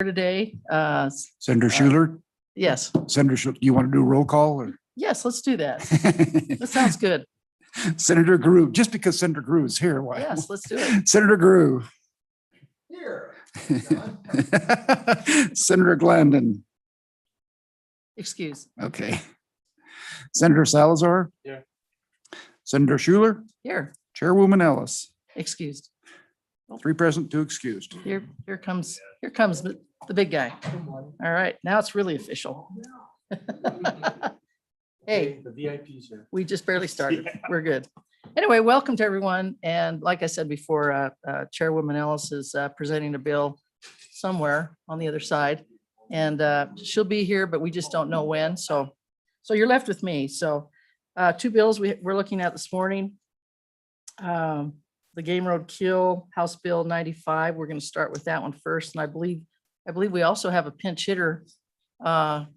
today. Senator Schuler? Yes, Senator Schuler, you want to do a roll call or? yes, let's do that. That sounds good. Senator Grew, just because Senator Grew is here. Why? Yes, let's do it. Senator Grew. Here. Senator Landon. Excuse. Okay. Senator Salazar. Yeah. Senator Schuler. Here, Chairwoman Ellis. excused. 3 present, 2 excused. Here comes the big guy. All right, now it's really official. Hey, The VIPs here. we just barely started. We're good. Anyway, welcome to everyone. And like I said before, Chairwoman Ellis is presenting a bill somewhere on the other side. And she'll be here, but we just don't know when. So you're left with me. So 2 bills we're looking at this morning. The Game Road Kill, House Bill 95. We're going to start with that one first. And I believe we also have a pinch hitter. Oh,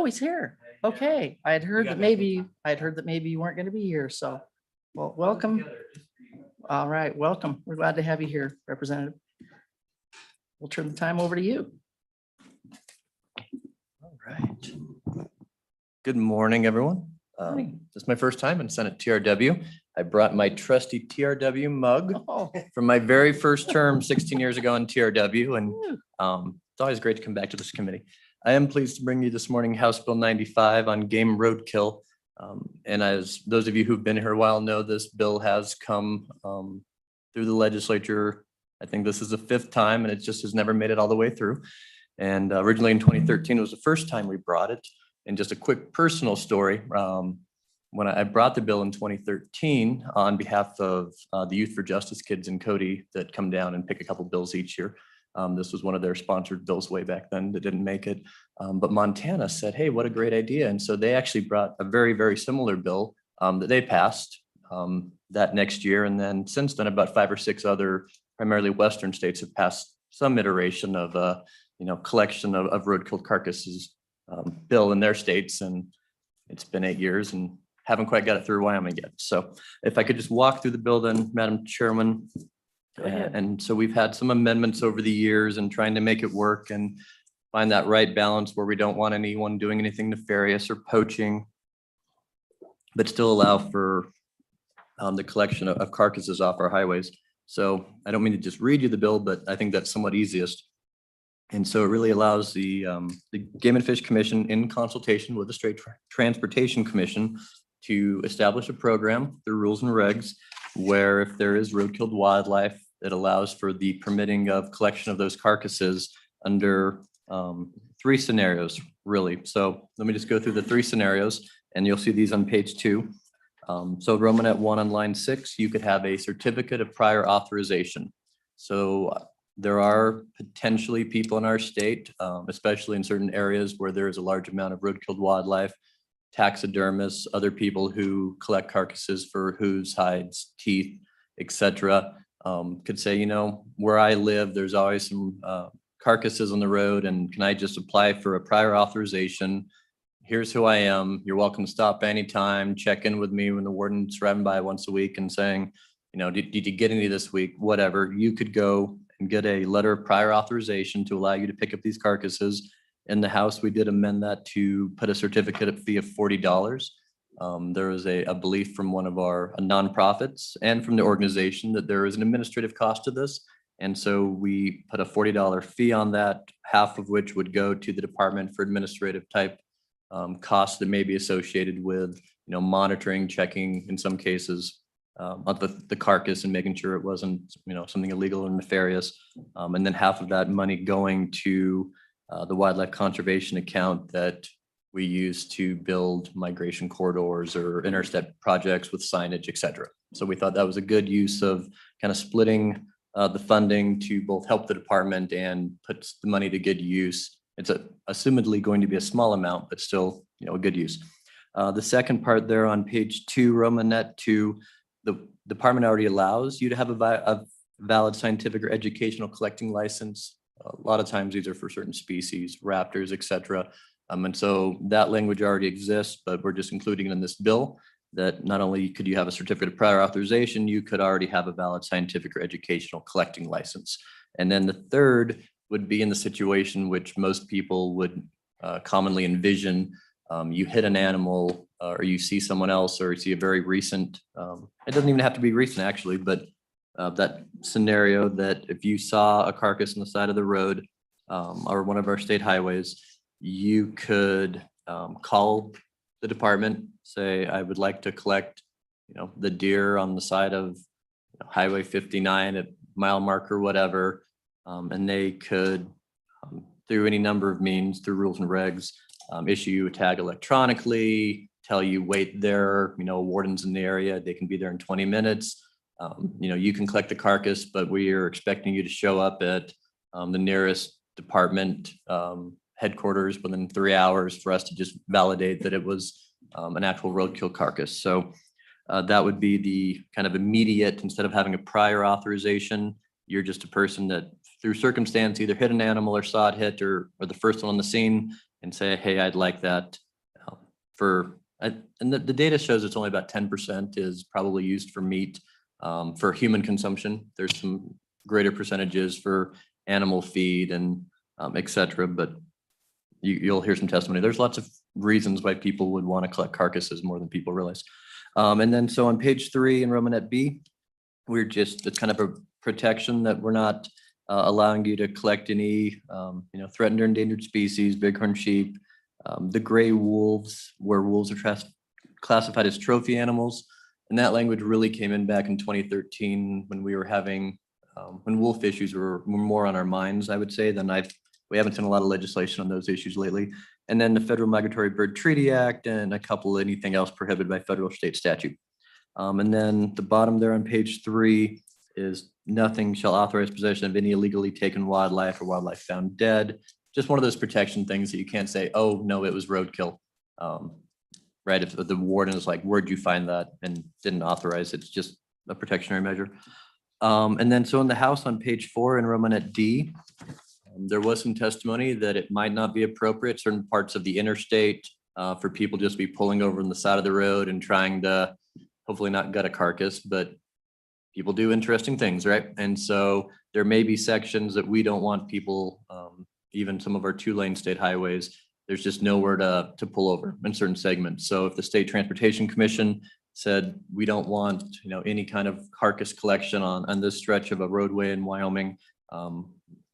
he's here. Okay. I had heard that maybe you weren't going to be here. So, well, welcome. All right, welcome. We're glad to have you here, Representative. We'll turn the time over to you. All right. Good morning, everyone. Morning. This is my first time in Senate TRW. I brought my trusty TRW mug Oh, from my very first term 16 years ago in TRW, and it's always great to come back to this committee. I am pleased to bring you this morning House Bill 95 on game roadkill. And as those of you who've been here a while know, this bill has come through the legislature. I think this is the 5th time, and it just has never made it all the way through. And originally in 2013 was the first time we brought it. And just a quick personal story. When I brought the bill in 2013 on behalf of the Youth for Justice kids in Cody that come down and pick a couple bills each year. This was one of their sponsored bills way back then that didn't make it. But Montana said, hey, what a great idea. And so they actually brought a very, very similar bill that they passed that next year. And then since then, about 5 or 6 other primarily Western states have passed some iteration of collection of roadkill carcasses bill in their states. And it's been 8 years and haven't quite got it through Wyoming yet. So if I could just walk through the bill then, Madam Chairman. And so we've had some amendments over the years and trying to make it work and find that right balance where we don't want anyone doing anything nefarious or poaching, but still allow for the collection of carcasses off our highways. So I don't mean to just read you the bill, but I think that's somewhat easiest. And so it really allows the Game and Fish Commission in consultation with the State Transportation Commission to establish a program through rules and regs where if there is road-killed wildlife, it allows for the permitting of collection of those carcasses under 3 scenarios, really. So let me just go through the 3 scenarios and you'll see these on page 2. So Romanet 1 on line 6, you could have a certificate of prior authorization. So there are potentially people in our state, especially in certain areas where there is a large amount of road-killed wildlife, taxidermists, other people who collect carcasses for hooves, hides, teeth, etc. Could say, where I live, there's always some carcasses on the road, and can I just apply for a prior authorization? Here's who I am. You're welcome to stop anytime, check in with me when the warden's driving by once a week and saying, did you get any this week? Whatever. You could go and get a letter of prior authorization to allow you to pick up these carcasses. In the House, we did amend that to put a certificate fee of $40. There was a belief from one of our nonprofits and from the organization that there is an administrative cost to this. And so we put a $40 fee on that, half of which would go to the department for administrative type costs that may be associated with, monitoring, checking in some cases of the carcass and making sure it wasn't, something illegal or nefarious. And then half of that money going to the wildlife conservation account that we use to build migration corridors or intercept projects with signage, et cetera. So we thought that was a good use of kind of splitting the funding to both help the department and put the money to good use. It's assumedly going to be a small amount, but still, a good use. The second part there on page 2, Romanet 2, the department already allows you to have a valid scientific or educational collecting license. A lot of times these are for certain species, raptors, et cetera. And so that language already exists, but we're just including it in this bill that not only could you have a certificate of prior authorization, you could already have a valid scientific or educational collecting license. And then the third would be in the situation which most people would commonly envision. You hit an animal or you see someone else or you see a very recent, it doesn't even have to be recent actually, but that scenario that if you saw a carcass on the side of the road or one of our state highways, you could call the department, say, I would like to collect, the deer on the side of Highway 59 at mile marker, whatever. And they could, through any number of means, through rules and regs, issue you a tag electronically, tell you wait there, warden's in the area, they can be there in 20 minutes. You can collect the carcass, but we are expecting you to show up at the nearest department headquarters within 3 hours for us to just validate that it was an actual roadkill carcass. So that would be the kind of immediate, instead of having a prior authorization, you're just a person that through circumstance either hit an animal or saw it hit or the first one on the scene and say, hey, I'd like that and the data shows it's only about 10% is probably used for meat for human consumption. There's some greater percentages for animal feed and et cetera, but you'll hear some testimony. There's lots of reasons why people would want to collect carcasses more than people realize. And then so on page 3 in Romanet B, it's kind of a protection that we're not allowing you to collect any, threatened or endangered species, bighorn sheep, the gray wolves, where wolves are classified as trophy animals. And that language really came in back in 2013 when we were having, when wolf issues were more on our minds, I would say, we haven't seen a lot of legislation on those issues lately. And then the Federal Migratory Bird Treaty Act and a couple anything else prohibited by federal or state statute. And then the bottom there on page 3 is nothing shall authorize possession of any illegally taken wildlife or wildlife found dead. Just one of those protection things that you can't say, oh, no, it was roadkill. Right? If the warden is like, where'd you find that? And didn't authorize, it's just a protectionary measure. And then so in the House on page 4 in Romanet D, there was some testimony that it might not be appropriate, certain parts of the interstate for people just be pulling over on the side of the road and trying to hopefully not gut a carcass, but people do interesting things, right? And so there may be sections that we don't want people, even some of our 2-lane state highways, there's just nowhere to pull over in certain segments. So if the State Transportation Commission said, we don't want, any kind of carcass collection on this stretch of a roadway in Wyoming,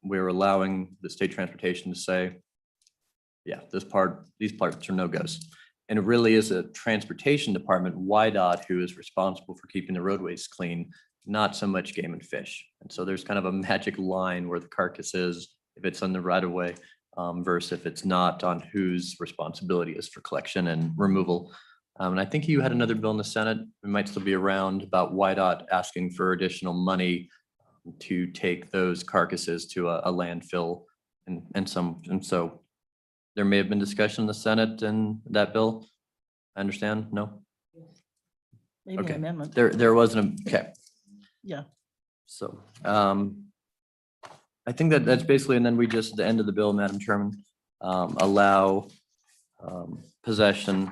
we're allowing the state transportation to say, yeah, these parts are no-goes. And it really is a transportation department, YDOT, who is responsible for keeping the roadways clean, not so much game and fish. And so there's kind of a magic line where the carcass is, if it's on the right of way, versus if it's not, on whose responsibility is for collection and removal. And I think you had another bill in the Senate, we might still be around, about YDOT asking for additional money to take those carcasses to a landfill and so there may have been discussion in the Senate and that bill. I understand. No. Maybe an Okay. amendment. There wasn't. Okay. Yeah. So I think that's basically, and then we just, the end of the bill, Madam Chairman, allow possession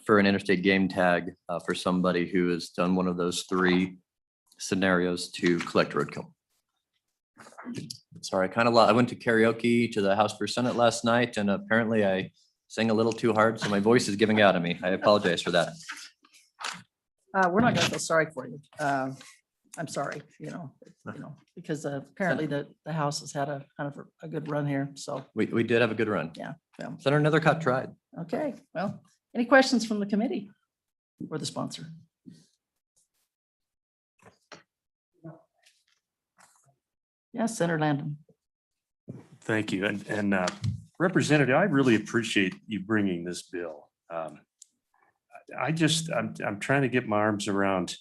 for an interstate game tag for somebody who has done one of those 3 scenarios to collect roadkill. Sorry, I went to karaoke to the House for Senate last night, and apparently I sang a little too hard, so my voice is giving out on me. I apologize for that. We're not gonna feel sorry for you. I'm sorry, because apparently the House has had a kind of a good run here, so. We did have a good run. Yeah. Senator Nethercott tried. Okay, well, any questions from the committee or the sponsor? Yes, Senator Landon. Thank you. And Representative, I really appreciate you bringing this bill. I'm trying to get my arms around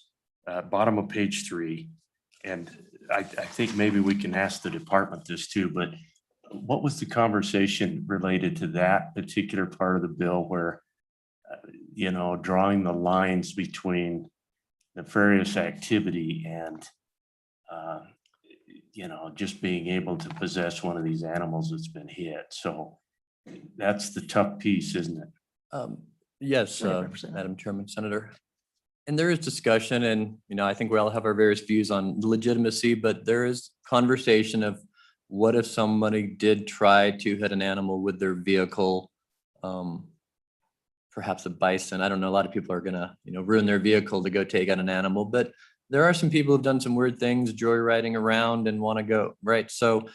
bottom of page 3. And I think maybe we can ask the department this too, but what was the conversation related to that particular part of the bill where, drawing the lines between nefarious activity and, just being able to possess one of these animals that's been hit. So that's the tough piece, isn't it? Yes, Right, Representative. Madam Chairman, Senator. And there is discussion and, I think we all have our various views on legitimacy, but there is conversation of what if somebody did try to hit an animal with their vehicle? Perhaps a bison. I don't know. A lot of people are gonna, ruin their vehicle to go take out an animal, but there are some people who've done some weird things, joyriding around and want to go, right? So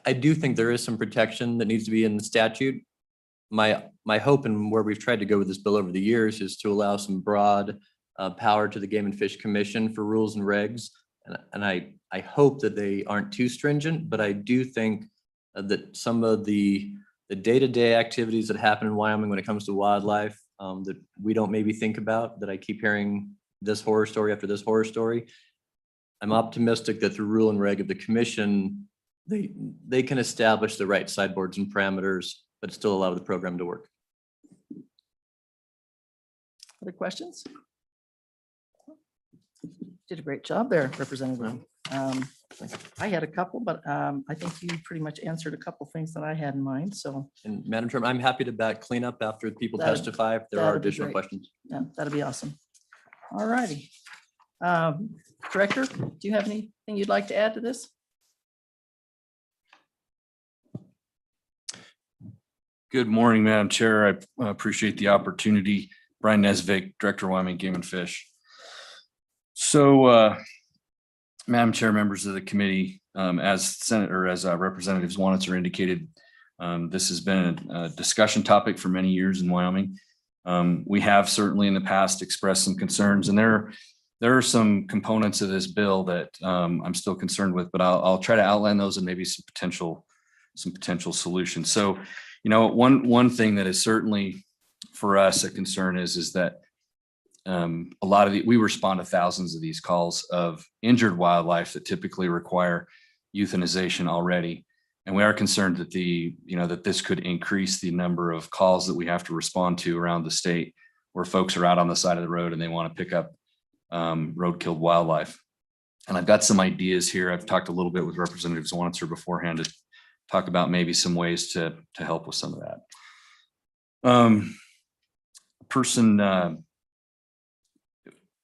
I do think there is some protection that needs to be in the statute. My hope and where we've tried to go with this bill over the years is to allow some broad power to the Game and Fish Commission for rules and regs. And I hope that they aren't too stringent, but I do think that some of the day-to-day activities that happen in Wyoming when it comes to wildlife that we don't maybe think about, that I keep hearing this horror story after this horror story. I'm optimistic that through rule and reg of the commission, they can establish the right sideboards and parameters, but still allow the program to work. Other questions? Did a great job there, Representative. I had a couple, but I think you pretty much answered a couple things that I had in mind. So And Madam Chairman, I'm happy to back clean up after people That'd- testify if there are that'd be additional great. questions. yeah, that'd be awesome. All righty. Director, do you have anything you'd like to add to this? Good morning, Madam Chair. I appreciate the opportunity. Brian Nezvik, Director of Wyoming Game and Fish. So, Madam Chair, members of the committee, as Representatives Wanitzer indicated, this has been a discussion topic for many years in Wyoming. We have certainly in the past expressed some concerns, and there are some components of this bill that I'm still concerned with, but I'll try to outline those and maybe some potential solutions. So, one thing that is certainly for us a concern is that a lot of we respond to thousands of these calls of injured wildlife that typically require euthanization already. And we are concerned that that this could increase the number of calls that we have to respond to around the state where folks are out on the side of the road and they want to pick up road-killed wildlife. And I've got some ideas here. I've talked a little bit with Representative Wanitzer beforehand to talk about maybe some ways to help with some of that.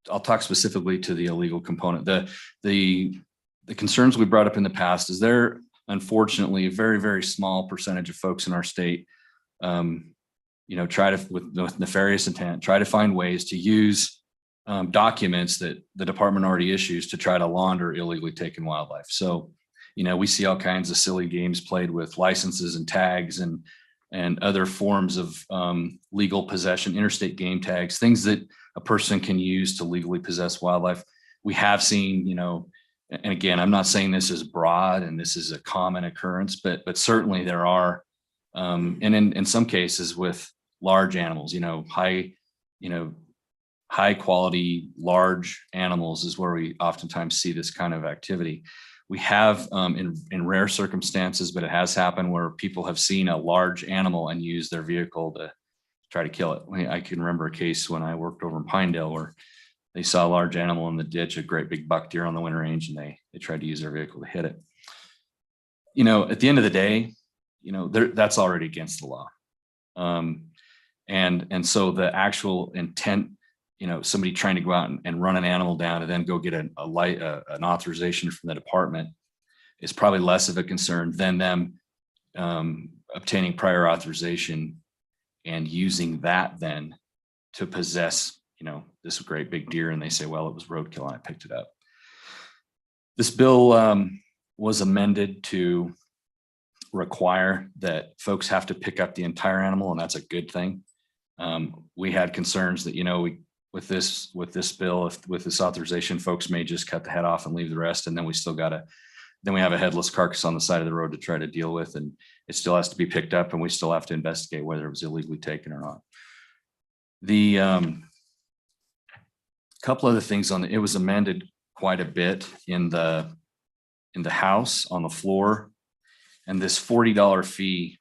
I'll talk specifically to the illegal component. The concerns we brought up in the past is there, unfortunately, a very, very small percentage of folks in our state, try to, with nefarious intent, try to find ways to use documents that the department already issues to try to launder illegally taken wildlife. So, we see all kinds of silly games played with licenses and tags and other forms of legal possession, interstate game tags, things that a person can use to legally possess wildlife. We have seen, and again, I'm not saying this is broad and this is a common occurrence, but certainly there are, and in some cases with large animals, high quality, large animals is where we oftentimes see this kind of activity. We have in rare circumstances, but it has happened where people have seen a large animal and used their vehicle to try to kill it. I can remember a case when I worked over in Pinedale where they saw a large animal in the ditch, a great big buck deer on the winter range, and they tried to use their vehicle to hit it. At the end of the day, that's already against the law. And so the actual intent, somebody trying to go out and run an animal down and then go get an authorization from the department is probably less of a concern than them obtaining prior authorization and using that then to possess, this great big deer. And they say, well, it was roadkill and I picked it up. This bill was amended to require that folks have to pick up the entire animal, and that's a good thing. We had concerns that, with this bill, with this authorization, folks may just cut the head off and leave the rest. And then we have a headless carcass on the side of the road to try to deal with. And it still has to be picked up and we still have to investigate whether it was illegally taken or not. The couple other things it was amended quite a bit in the House on the floor. And this $40 fee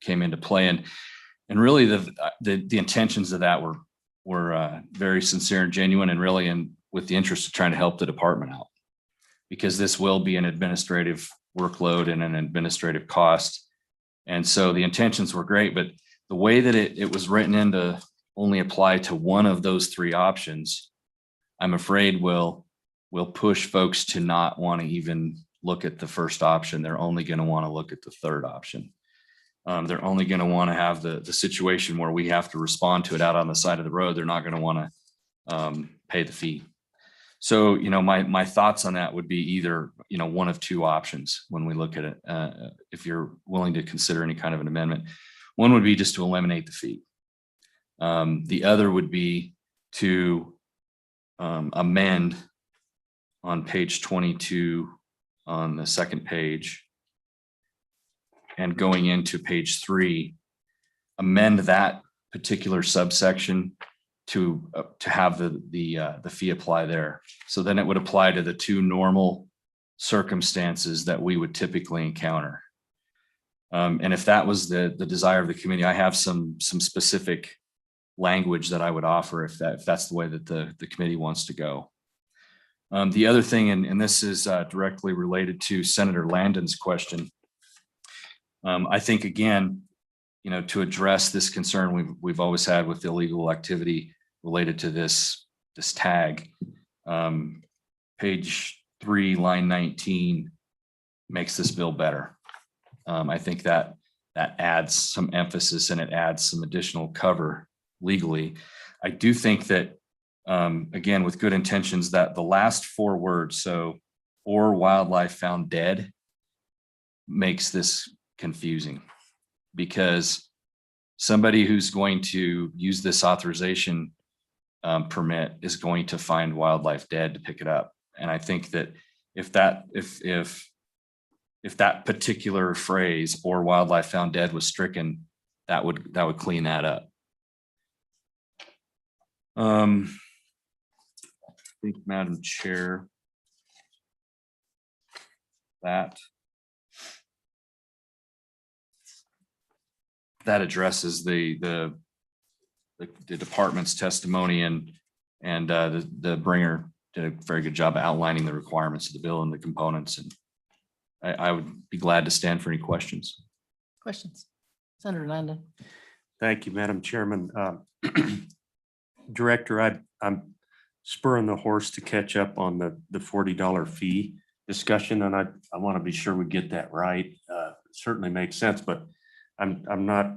came into play. And really the intentions of that were very sincere and genuine, and really with the interest of trying to help the department out, because this will be an administrative workload and an administrative cost. And so the intentions were great, but the way that it was written in to only apply to one of those three options, I'm afraid will push folks to not want to even look at the first option. They're only going to want to look at the third option. They're only going to want to have the situation where we have to respond to it out on the side of the road. They're not going to want to pay the fee. So, my thoughts on that would be either, one of two options when we look at it. If you're willing to consider any kind of an amendment, one would be just to eliminate the fee. The other would be to amend on page 22 on the second page and going into page 3, amend that particular subsection to have the fee apply there. So then it would apply to the two normal circumstances that we would typically encounter. And if that was the desire of the committee, I have some specific language that I would offer if that's the way that the committee wants to go. The other thing, and this is directly related to Senator Landon's question. I think, again, to address this concern we've always had with illegal activity related to this tag, page 3, line 19 makes this bill better. I think that adds some emphasis and it adds some additional cover legally. I do think that, again, with good intentions, that the last 4 words, so or wildlife found dead, makes this confusing, because somebody who's going to use this authorization permit is going to find wildlife dead to pick it up. And I think that if that particular phrase or wildlife found dead was stricken, that would clean that up. I think, Madam Chair, that addresses the department's testimony, and the bringer did a very good job of outlining the requirements of the bill and the components. And I would be glad to stand for any questions. Questions? Senator Landon. Thank you, Madam Chairman. Director, I'm spurring the horse to catch up on the $40 fee discussion, and I want to be sure we get that right. It certainly makes sense, but I'm not,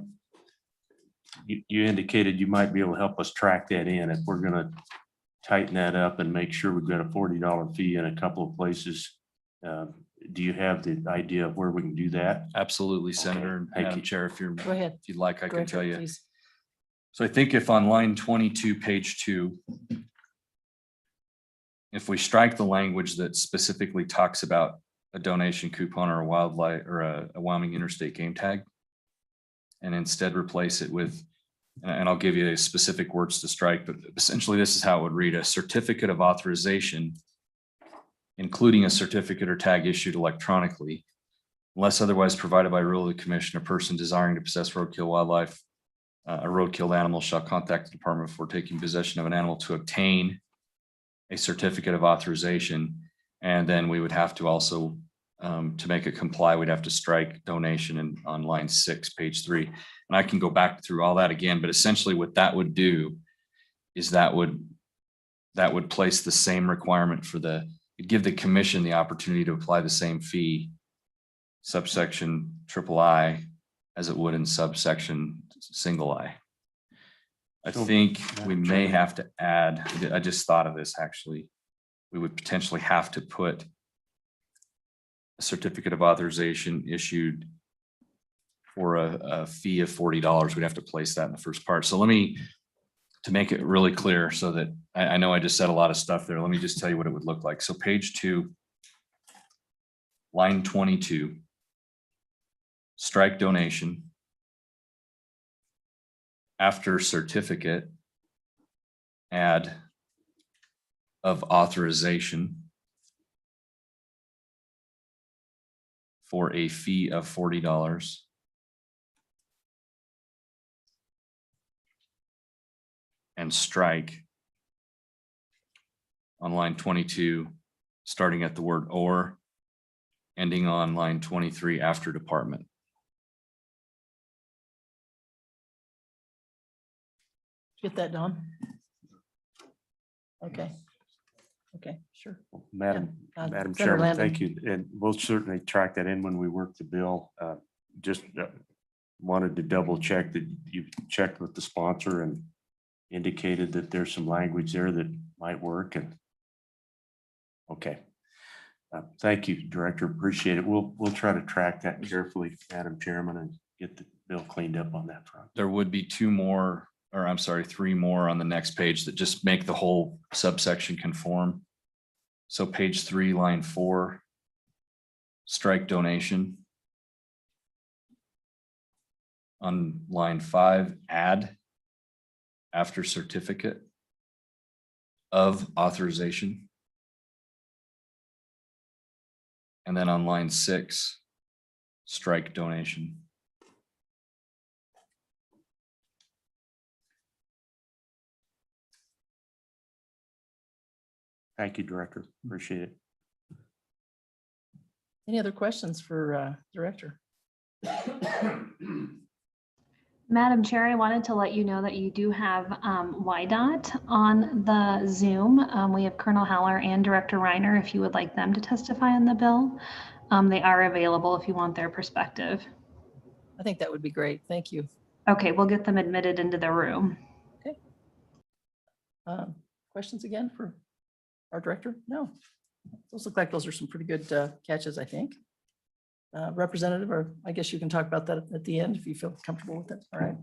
you indicated you might be able to help us track that in if we're going to tighten that up and make sure we've got a $40 fee in a couple of places. Do you have the idea of where we can do that? Absolutely, Senator. And Thank Madam you. Chair, Go ahead. if you'd like, I Go can ahead, tell you. please. So I think if on line 22, page 2, if we strike the language that specifically talks about a donation coupon or a wildlife or a Wyoming interstate game tag, and instead replace it with, and I'll give you specific words to strike, but essentially this is how it would read: a certificate of authorization, including a certificate or tag issued electronically, unless otherwise provided by rule of the commission. A person desiring to possess roadkill wildlife, a roadkill animal, shall contact the department before taking possession of an animal to obtain a certificate of authorization. And then we would have to also, to make it comply, we'd have to strike donation and on line 6, page 3. And I can go back through all that again, but essentially what that would do is that would place the same requirement for give the commission the opportunity to apply the same fee, subsection III, as it would in subsection I. I think we may have to add, I just thought of this actually, we would potentially have to put a certificate of authorization issued for a fee of $40. We'd have to place that in the first part. So to make it really clear, so that I know I just said a lot of stuff there, let me just tell you what it would look like. So page 2, line 22, strike donation. After certificate, add of authorization for a fee of $40. And strike on line 22, starting at the word or, ending on line 23 after department. Get that done? Okay. Okay, sure. Madam Senator Chairman, Landon. thank you. And we'll certainly track that in when we work the bill. Just wanted to double check that you checked with the sponsor and indicated that there's some language there that might work and. Okay. Thank you, Director. Appreciate it. We'll try to track that carefully, Madam Chairman, and get the bill cleaned up on that front. There would be three more on the next page that just make the whole subsection conform. So page 3, line 4, strike donation. On line 5, add after certificate of authorization. And then on line 6, strike donation. Thank you, Director. Appreciate it. Any other questions for Director? Madam Chair, I wanted to let you know that you do have YDOT on the Zoom. We have Colonel Howler and Director Reiner, if you would like them to testify on the bill. They are available if you want their perspective. I think that would be great. Thank you. Okay, we'll get them admitted into the room. Questions again for our Director? No. Those look like those are some pretty good catches, I think. Representative, or I guess you can talk about that at the end if you feel comfortable with it. All right.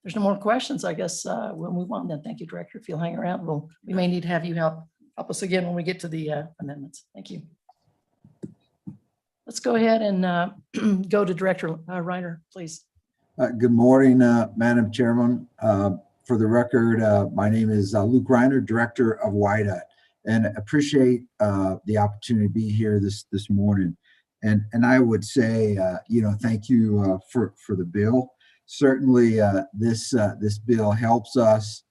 There's no more questions. I guess we'll move on then. Thank you, Director. If you'll hang around, we may need to have you help us again when we get to the amendments. Thank you. Let's go ahead and go to Director Reiner, please. Good morning, Madam Chairman. For the record, my name is Luke Reiner, Director of WIDOT, and appreciate the opportunity to be here this morning. And I would say, thank you for the bill. Certainly, this bill helps us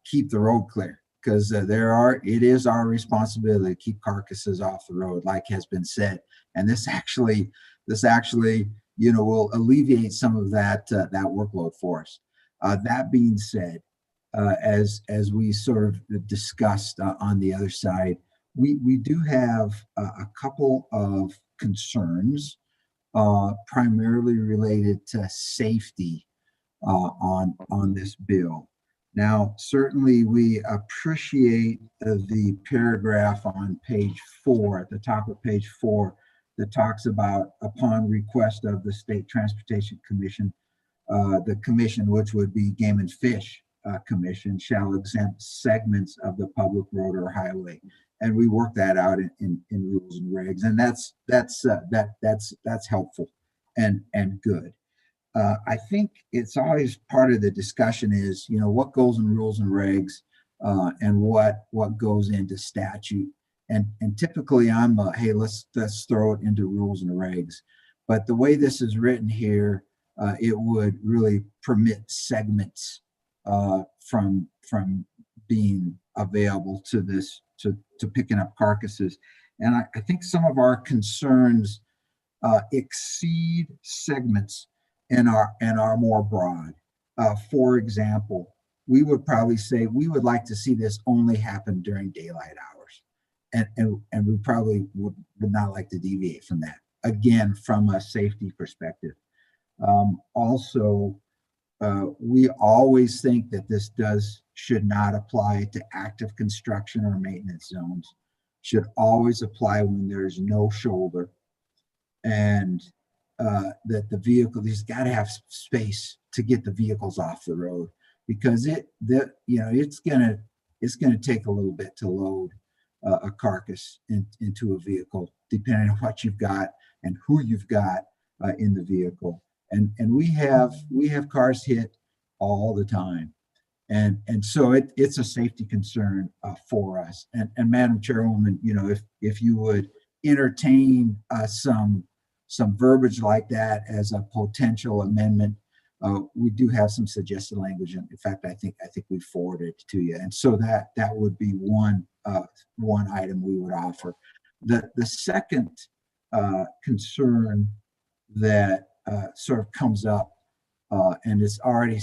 keep the road clear, because it is our responsibility to keep carcasses off the road, like has been said. And this actually, will alleviate some of that workload for us. That being said, as we sort of discussed on the other side, we do have a couple of concerns, primarily related to safety on this bill. Now, certainly we appreciate the paragraph on page 4, at the top of page 4, that talks about, upon request of the State Transportation Commission, the commission, which would be Game and Fish Commission, shall exempt segments of the public road or highway. And we work that out in rules and regs, and that's helpful and good. I think it's always part of the discussion is, what goes in rules and regs, and what goes into statute. And typically I'm hey, let's throw it into rules and regs. But the way this is written here, it would really permit segments from being available to this, to picking up carcasses. And I think some of our concerns exceed segments and are more broad. For example, we would probably say we would like to see this only happen during daylight hours. And we probably would not like to deviate from that, again, from a safety perspective. Also, we always think that this should not apply to active construction or maintenance zones. Should always apply when there's no shoulder, and that the vehicle, there's got to have space to get the vehicles off the road, because it's gonna take a little bit to load a carcass into a vehicle, depending on what you've got and who you've got in the vehicle. And we have cars hit all the time. And so it's a safety concern for us. And Madam Chairwoman, if you would entertain some verbiage like that as a potential amendment, we do have some suggested language. And in fact, I think we forwarded it to you. And so that would be one item we would offer. The second concern that sort of comes up, and it's already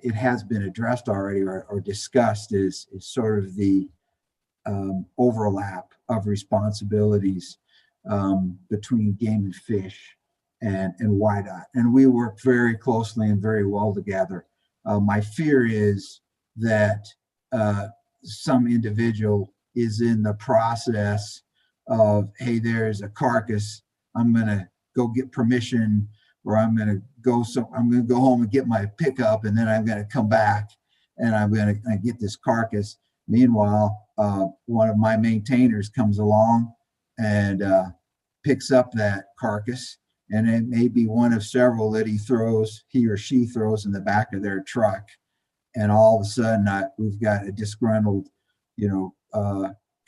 it has been addressed already or discussed, is sort of the overlap of responsibilities between Game and Fish and YDOT. And we work very closely and very well together. My fear is that some individual is in the process of, hey, there's a carcass, I'm gonna go get permission, or I'm gonna go home and get my pickup, and then I'm gonna come back and I'm gonna get this carcass. Meanwhile, one of my maintainers comes along and picks up that carcass, and it may be one of several that he or she throws in the back of their truck. And all of a sudden, we've got a disgruntled,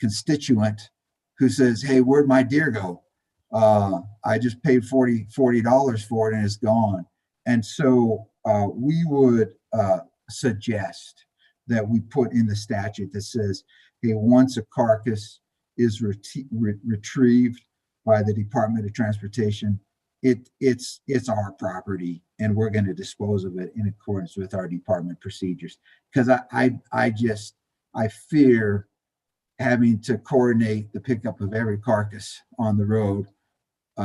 constituent who says, "Hey, where'd my deer go? I just paid $40 for it and it's gone." And so we would suggest that we put in the statute that says, hey, once a carcass is retrieved by the Department of Transportation, it's our property, and we're going to dispose of it in accordance with our department procedures. Because I fear having to coordinate the pickup of every carcass on the road,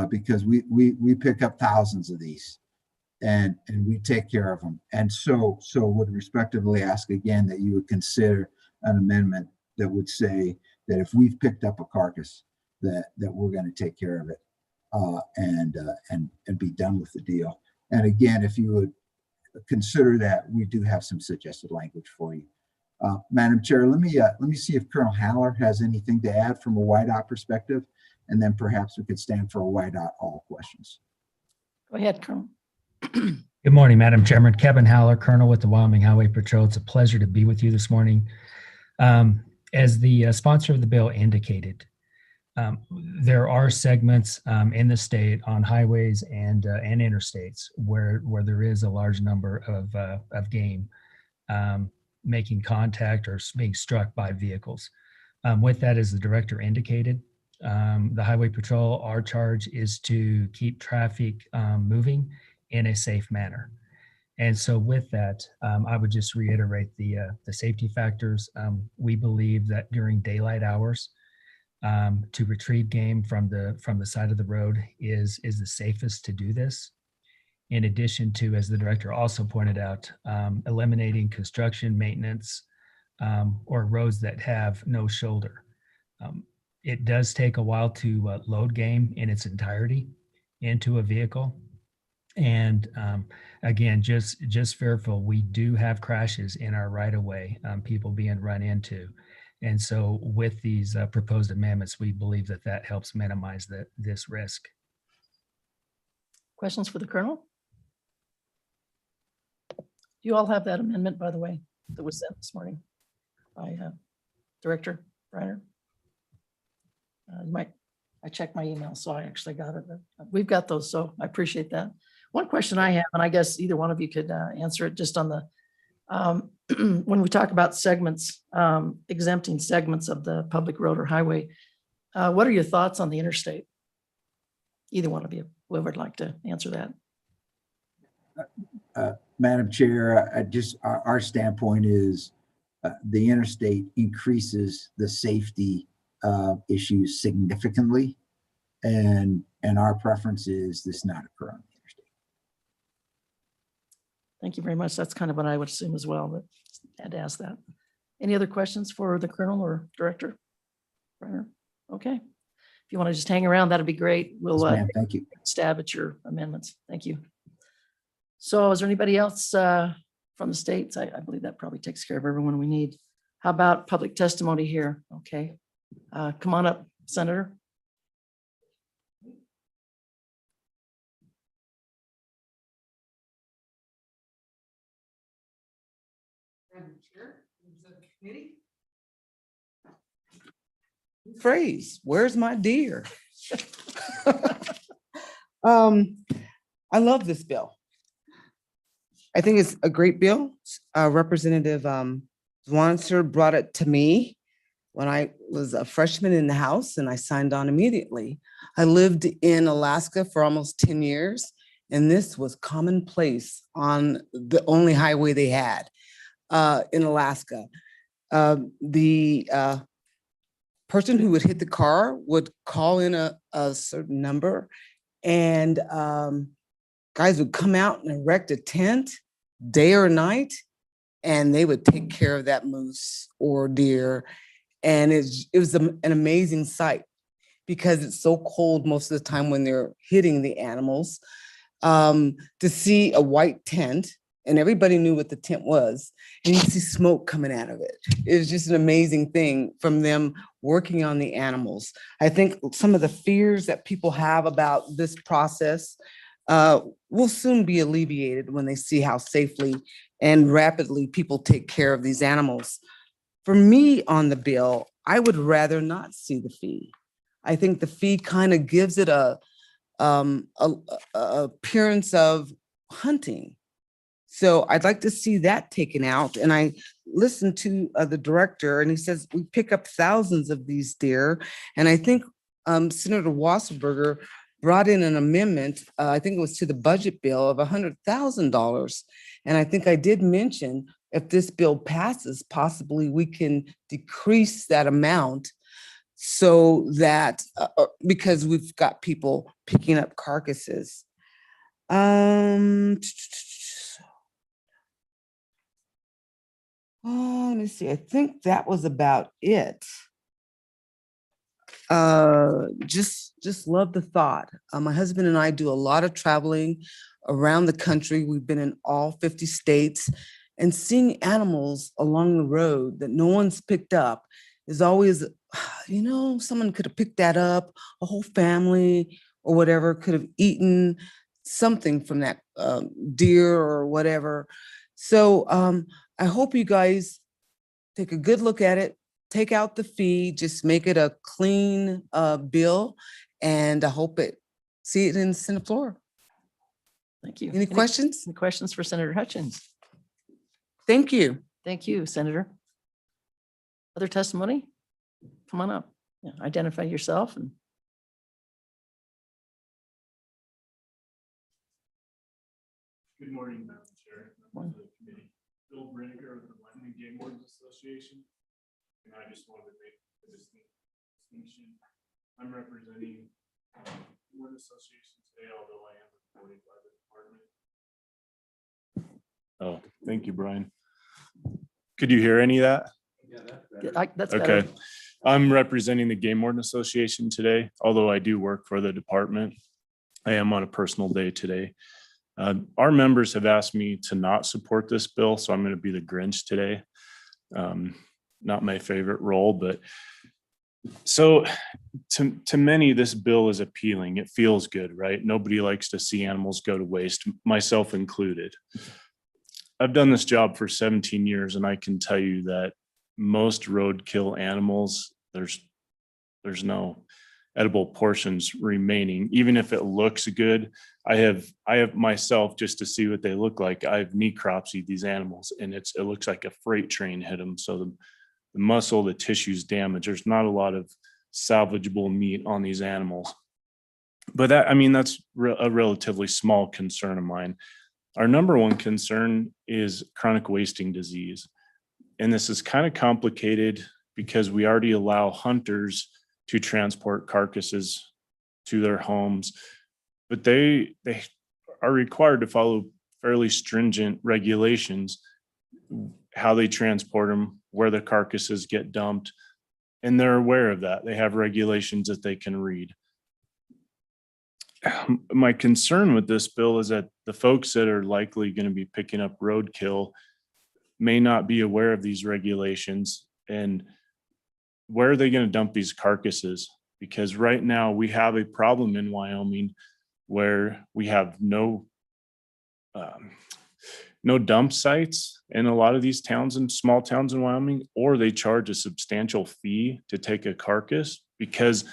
because we pick up thousands of these, and we take care of them. And so would respectively ask again that you would consider an amendment that would say that if we've picked up a carcass, that we're going to take care of it, and be done with the deal. And again, if you would consider that, we do have some suggested language for you. Madam Chair, let me see if Colonel Howler has anything to add from a YDOT perspective, and then perhaps we could stand for a YDOT all questions. Go ahead, Colonel. Good morning, Madam Chairman. Kevin Howler, Colonel with the Wyoming Highway Patrol. It's a pleasure to be with you this morning. As the sponsor of the bill indicated, there are segments in the state on highways and interstates where there is a large number of game making contact or being struck by vehicles. With that, as the director indicated, the Highway Patrol, our charge is to keep traffic moving in a safe manner. And so with that, I would just reiterate the safety factors. We believe that during daylight hours, to retrieve game from the side of the road is the safest to do this. In addition to, as the director also pointed out, eliminating construction, maintenance, or roads that have no shoulder. It does take a while to load game in its entirety into a vehicle. And again, just fearful, we do have crashes in our right of way, people being run into. And so with these proposed amendments, we believe that helps minimize this risk. Questions for the Colonel? Do you all have that amendment, by the way, that was sent this morning by Director Reiner? I checked my email, so I actually got it. We've got those, so I appreciate that. One question I have, and I guess either one of you could answer it, just on the when we talk about segments, exempting segments of the public road or highway, what are your thoughts on the interstate? Either one of you, whoever would like to answer that. Madam Chair, our standpoint is the interstate increases the safety issues significantly, and our preference is this not occur on the interstate. Thank you very much. That's kind of what I would assume as well, but had to ask that. Any other questions for the Colonel or Director Reiner? Okay. If you want to just hang around, that'd be great. We'll Yes, ma'am. Thank you. stab at your amendments. Thank you. So is there anybody else from the states? I believe that probably takes care of everyone we need. How about public testimony here? Okay. Come on up, Senator. Phrase, where's my deer? I love this bill. I think it's a great bill. Representative Zwanser brought it to me when I was a freshman in the House, and I signed on immediately. I lived in Alaska for almost 10 years, and this was commonplace on the only highway they had in Alaska. The person who would hit the car would call in a certain number, and guys would come out and erect a tent day or night, and they would take care of that moose or deer. And it was an amazing sight because it's so cold most of the time when they're hitting the animals. To see a white tent, and everybody knew what the tent was, and you see smoke coming out of it. It was just an amazing thing from them working on the animals. I think some of the fears that people have about this process will soon be alleviated when they see how safely and rapidly people take care of these animals. For me on the bill, I would rather not see the fee. I think the fee kind of gives it a appearance of hunting. So I'd like to see that taken out. And I listened to the director, and he says we pick up thousands of these deer. And I think Senator Wasserberger brought in an amendment, I think it was to the budget bill, of $100,000. And I think I did mention, if this bill passes, possibly we can decrease that amount so that, because we've got people picking up carcasses. Oh, let me see. I think that was about it. Just love the thought. My husband and I do a lot of traveling around the country. We've been in all 50 states, and seeing animals along the road that no one's picked up is always, you know, someone could have picked that up, a whole family or whatever could have eaten something from that deer or whatever. So I hope you guys take a good look at it, take out the fee, just make it a clean bill, and I hope see it in the Senate floor. Thank you. Any questions? Any questions for Senator Hutchins? Thank you. Thank you, Senator. Other testimony? Come on up. Yeah, identify yourself and. Good morning, Madam Chair, members of the committee. Bill Brinegar of the Landon Game Wardens Association. And I just wanted to make a distinction. I'm representing one association today, although I am employed by the department. Oh, thank you, Brian. Could you hear any of that? Yeah, that's Okay. better. I'm representing the Game Warden Association today, although I do work for the department. I am on a personal day today. Our members have asked me to not support this bill, so I'm going to be the Grinch today. Not my favorite role, but so to many, this bill is appealing. It feels good, right? Nobody likes to see animals go to waste, myself included. I've done this job for 17 years, and I can tell you that most roadkill animals, there's no edible portions remaining. Even if it looks good, I have myself, just to see what they look like, I've necropsied these animals, and it looks like a freight train hit them. So the muscle, the tissue's damaged. There's not a lot of salvageable meat on these animals. But that's a relatively small concern of mine. Our number one concern is chronic wasting disease. And this is kind of complicated because we already allow hunters to transport carcasses to their homes, but they are required to follow fairly stringent regulations, how they transport them, where the carcasses get dumped, and they're aware of that. They have regulations that they can read. My concern with this bill is that the folks that are likely going to be picking up roadkill may not be aware of these regulations, and where are they going to dump these carcasses? Because right now we have a problem in Wyoming where we have no dump sites in a lot of these towns and small towns in Wyoming, or they charge a substantial fee to take a carcass, because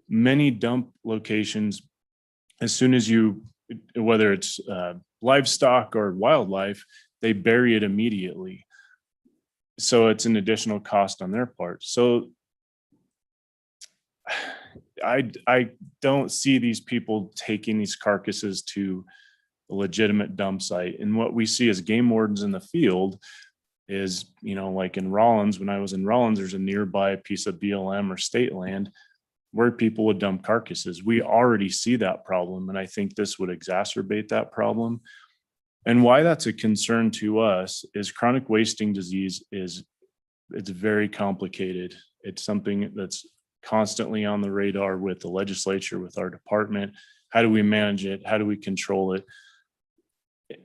many dump locations, as soon as whether it's livestock or wildlife, they bury it immediately. So it's an additional cost on their part. So I don't see these people taking these carcasses to a legitimate dump site. And what we see as game wardens in the field is, like in Rollins, when I was in Rollins, there's a nearby piece of BLM or state land where people would dump carcasses. We already see that problem, and I think this would exacerbate that problem. And why that's a concern to us is chronic wasting disease it's very complicated. It's something that's constantly on the radar with the legislature, with our department. How do we manage it? How do we control it?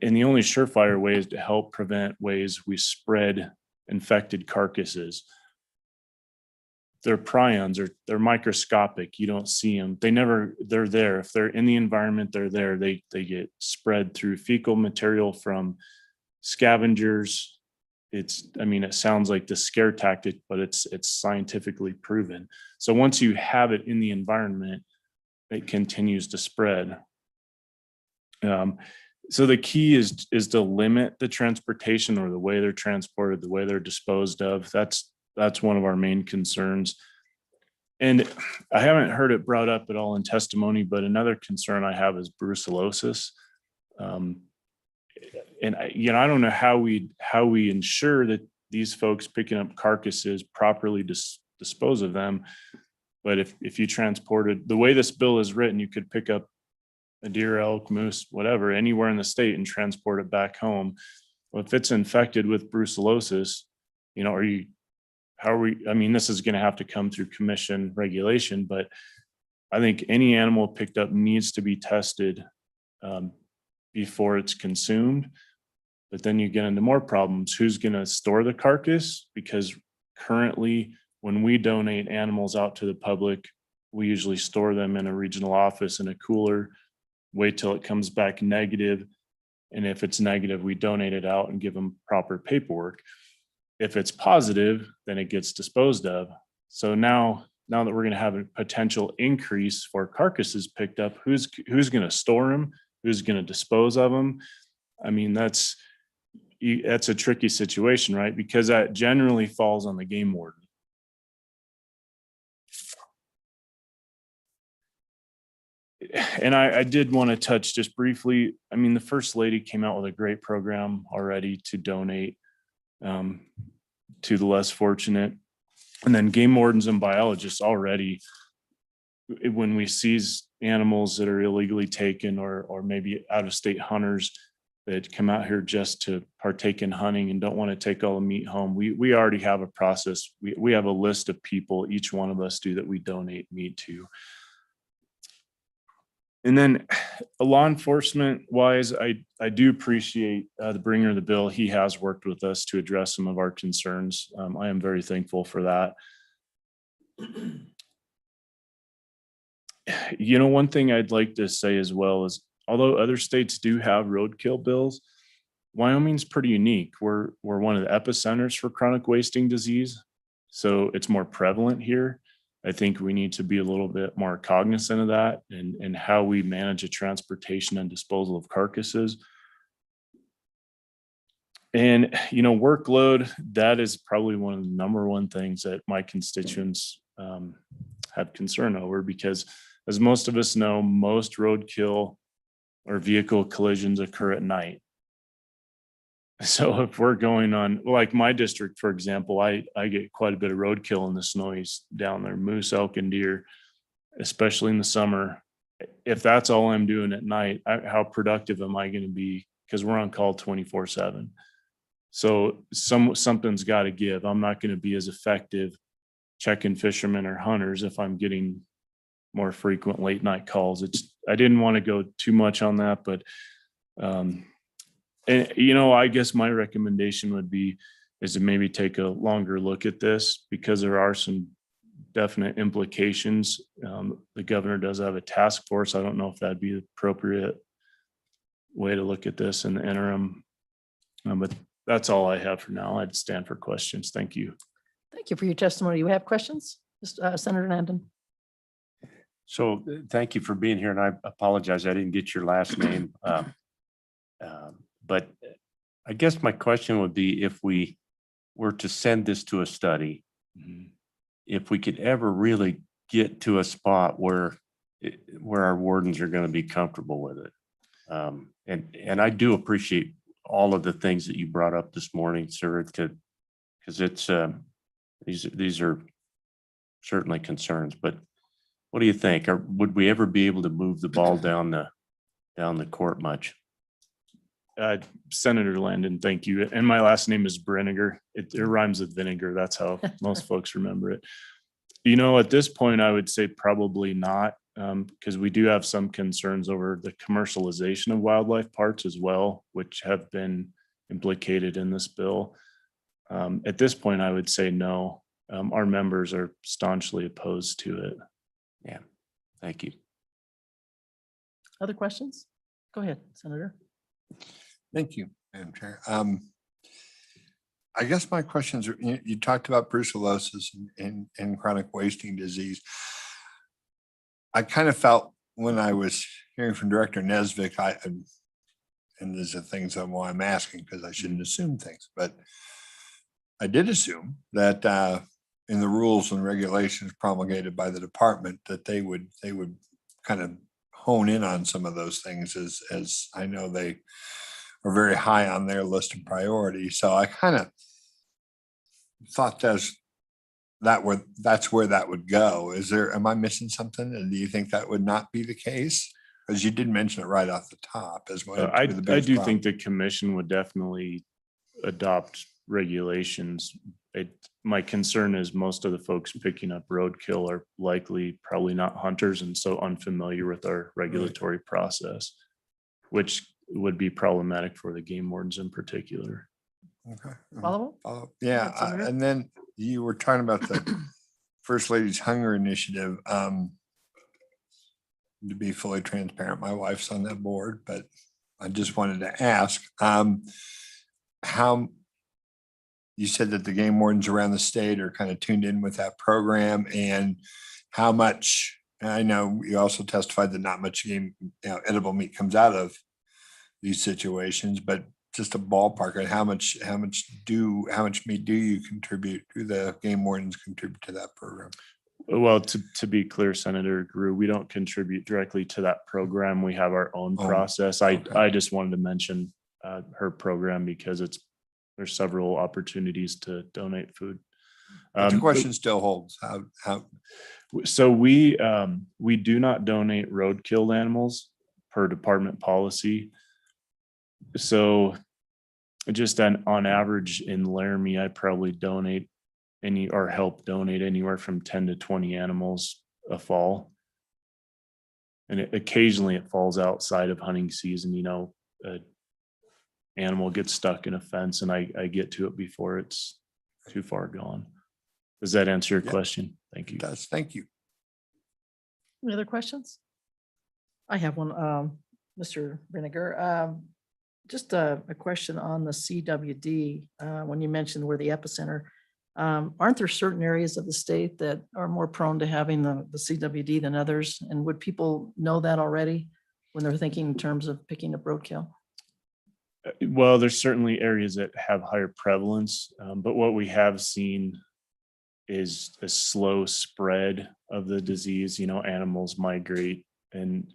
And the only surefire way is to help prevent ways we spread infected carcasses. They're prions, or they're microscopic. You don't see them. They're there. If they're in the environment, they're there. They get spread through fecal material from scavengers. It sounds like the scare tactic, but it's scientifically proven. So once you have it in the environment, it continues to spread. So the key is to limit the transportation, or the way they're transported, the way they're disposed of. That's one of our main concerns. And I haven't heard it brought up at all in testimony, but another concern I have is brucellosis. And I don't know how we ensure that these folks picking up carcasses properly dispose of them. But if you transported, the way this bill is written, you could pick up a deer, elk, moose, whatever, anywhere in the state and transport it back home. Well, if it's infected with brucellosis, this is going to have to come through commission regulation, but I think any animal picked up needs to be tested before it's consumed. But then you get into more problems. Who's going to store the carcass? Because currently, when we donate animals out to the public, we usually store them in a regional office in a cooler, wait till it comes back negative. And if it's negative, we donate it out and give them proper paperwork. If it's positive, then it gets disposed of. So now that we're going to have a potential increase for carcasses picked up, who's going to store them? Who's going to dispose of them? That's a tricky situation, right? Because that generally falls on the game warden. And I did want to touch just briefly. The First Lady came out with a great program already to donate to the less fortunate. And then game wardens and biologists already, when we seize animals that are illegally taken, or maybe out of state hunters that come out here just to partake in hunting and don't want to take all the meat home, we already have a process. We have a list of people, each one of us do, that we donate meat to. And then law enforcement wise, I do appreciate the bringer of the bill. He has worked with us to address some of our concerns. I am very thankful for that. One thing I'd like to say as well is, although other states do have roadkill bills, Wyoming's pretty unique. We're one of the epicenters for chronic wasting disease, so it's more prevalent here. I think we need to be a little bit more cognizant of that and how we manage the transportation and disposal of carcasses. And, workload, that is probably one of the number one things that my constituents have concern over, because as most of us know, most roadkill or vehicle collisions occur at night. So if we're going on, like my district, for example, I get quite a bit of roadkill in the snowies down there, moose, elk, and deer, especially in the summer. If that's all I'm doing at night, how productive am I going to be? Because we're on call 24/7. So something's got to give. I'm not going to be as effective checking fishermen or hunters if I'm getting more frequent late night calls. I didn't want to go too much on that, but I guess my recommendation would be is to maybe take a longer look at this, because there are some definite implications. The governor does have a task force. I don't know if that'd be the appropriate way to look at this in the interim. But that's all I have for now. I'd stand for questions. Thank you. Thank you for your testimony. You have questions, Senator Landon? So thank you for being here, and I apologize, I didn't get your last name. But I guess my question would be, if we were to send this to a study, if we could ever really get to a spot where our wardens are going to be comfortable with it. And I do appreciate all of the things that you brought up this morning, sir, because it's, these are certainly concerns, but what do you think? Or would we ever be able to move the ball down the court much? Senator Landon, thank you. And my last name is Brinegar. It rhymes with vinegar. That's how most folks remember it. You know, at this point, I would say probably not, because we do have some concerns over the commercialization of wildlife parks as well, which have been implicated in this bill. At this point, I would say no. Our members are staunchly opposed to it. Yeah, thank you. Other questions? Go ahead, Senator. Thank you, Madam Chair. I guess my questions are, you talked about brucellosis and chronic wasting disease. I kind of felt when I was hearing from Director Nezvik, and these are things that why I'm asking, because I shouldn't assume things, but I did assume that in the rules and regulations promulgated by the department, that they would kind of hone in on some of those things, as I know they are very high on their list of priorities. So I kind of thought that's where that would go. Am I missing something? And do you think that would not be the case? Because you did mention it right off the top as well. I do think the commission would definitely adopt regulations. My concern is most of the folks picking up roadkill are likely probably not hunters and so unfamiliar with our regulatory process, which would be problematic for the game wardens in particular. Okay. Follow Yeah, Senator. and then you were talking about the First Lady's Hunger Initiative. To be fully transparent, my wife's on that board, but I just wanted to ask, how you said that the game wardens around the state are kind of tuned in with that program, and how much, I know you also testified that not much edible meat comes out of these situations, but just a ballpark, how much meat do you contribute? Do the game wardens contribute to that program? Well, to be clear, Senator Grew, we don't contribute directly to that program. We have our own process. I just wanted to mention her program because there's several opportunities to donate food. But the question still holds. How? So we do not donate road-killed animals per department policy. So just on average in Laramie, I probably help donate anywhere from 10 to 20 animals a fall. And occasionally it falls outside of hunting season, an animal gets stuck in a fence and I get to it before it's too far gone. Does that answer your question? Thank you. It does. Thank you. Any other questions? I have one, Mr. Brinegar. Just a question on the CWD. When you mentioned we're the epicenter, aren't there certain areas of the state that are more prone to having the CWD than others? And would people know that already when they're thinking in terms of picking up roadkill? Well, there's certainly areas that have higher prevalence, but what we have seen is a slow spread of the disease. Animals migrate. And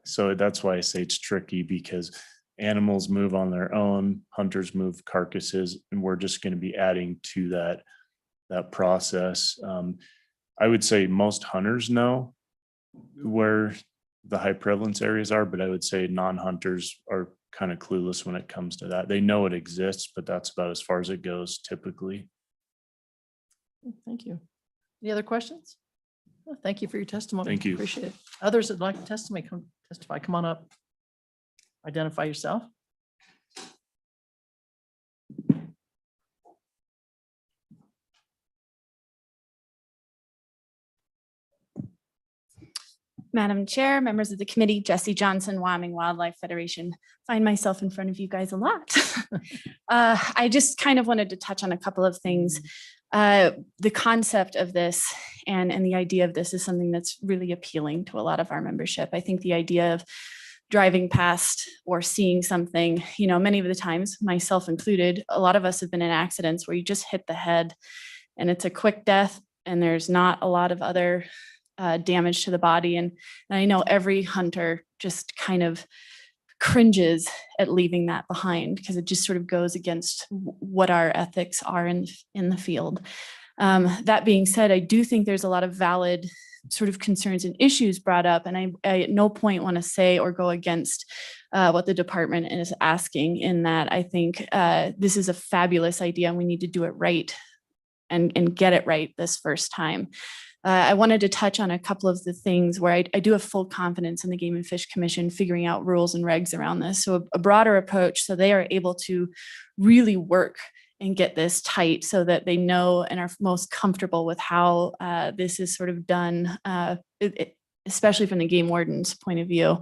so that's why I say it's tricky, because animals move on their own, hunters move carcasses, and we're just going to be adding to that process. I would say most hunters know where the high prevalence areas are, but I would say non-hunters are kind of clueless when it comes to that. They know it exists, but that's about as far as it goes typically. Thank you. Any other questions? Well, thank you for your testimony. Thank you. Appreciate it. Others that'd like to testify, come on up. Identify yourself. Madam Chair, members of the committee, Jesse Johnson, Wyoming Wildlife Federation. Find myself in front of you guys a lot. I just kind of wanted to touch on a couple of things. The concept of this and the idea of this is something that's really appealing to a lot of our membership. I think the idea of driving past or seeing something, many of the times, myself included, a lot of us have been in accidents where you just hit the head and it's a quick death and there's not a lot of other damage to the body. And I know every hunter just kind of cringes at leaving that behind because it just sort of goes against what our ethics are in the field. That being said, I do think there's a lot of valid sort of concerns and issues brought up, and I at no point want to say or go against what the department is asking, in that I think this is a fabulous idea and we need to do it right and get it right this first time. I wanted to touch on a couple of the things where I do have full confidence in the Game and Fish Commission figuring out rules and regs around this. So a broader approach so they are able to really work and get this tight so that they know and are most comfortable with how this is sort of done, especially from the game warden's point of view.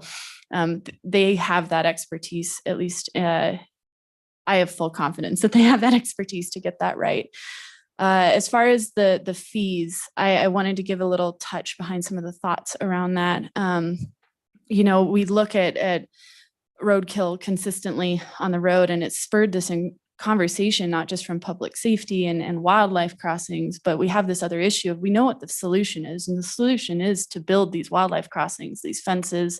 They have that expertise, at least I have full confidence that they have that expertise to get that right. As far as the fees, I wanted to give a little touch behind some of the thoughts around that. You know, we look at roadkill consistently on the road, and it's spurred this conversation, not just from public safety and wildlife crossings, but we have this other issue of we know what the solution is. And the solution is to build these wildlife crossings, these fences,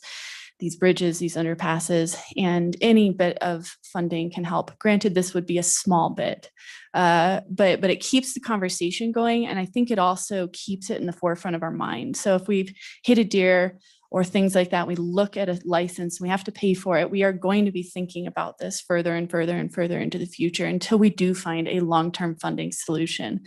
these bridges, these underpasses, and any bit of funding can help. Granted, this would be a small bit, but it keeps the conversation going. And I think it also keeps it in the forefront of our mind. So if we've hit a deer or things like that, we look at a license, we have to pay for it. We are going to be thinking about this further and further and further into the future until we do find a long-term funding solution.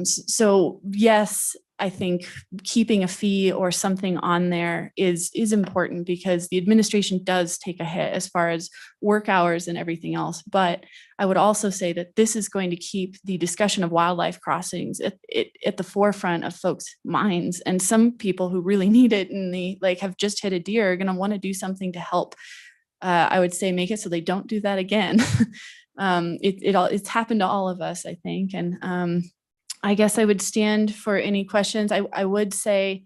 So yes, I think keeping a fee or something on there is important because the administration does take a hit as far as work hours and everything else. But I would also say that this is going to keep the discussion of wildlife crossings at the forefront of folks' minds. And some people who really need it and have just hit a deer are going to want to do something to help. I would say make it so they don't do that again. It's happened to all of us, I think. And I guess I would stand for any questions. I would say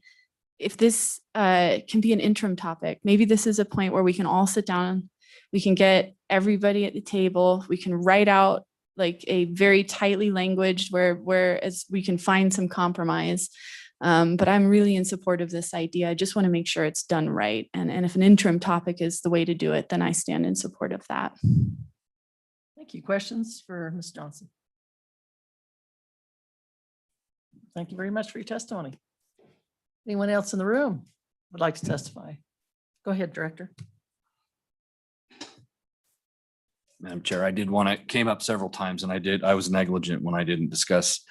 if this can be an interim topic, maybe this is a point where we can all sit down, we can get everybody at the table, we can write out like a very tightly languaged whereas we can find some compromise. But I'm really in support of this idea. I just want to make sure it's done right. And if an interim topic is the way to do it, then I stand in support of that. Thank you. Questions for Ms. Johnson? Thank you very much for your testimony. Anyone else in the room would like to testify? Go ahead, Director. Madam Chair, came up several times and I was negligent when I didn't discuss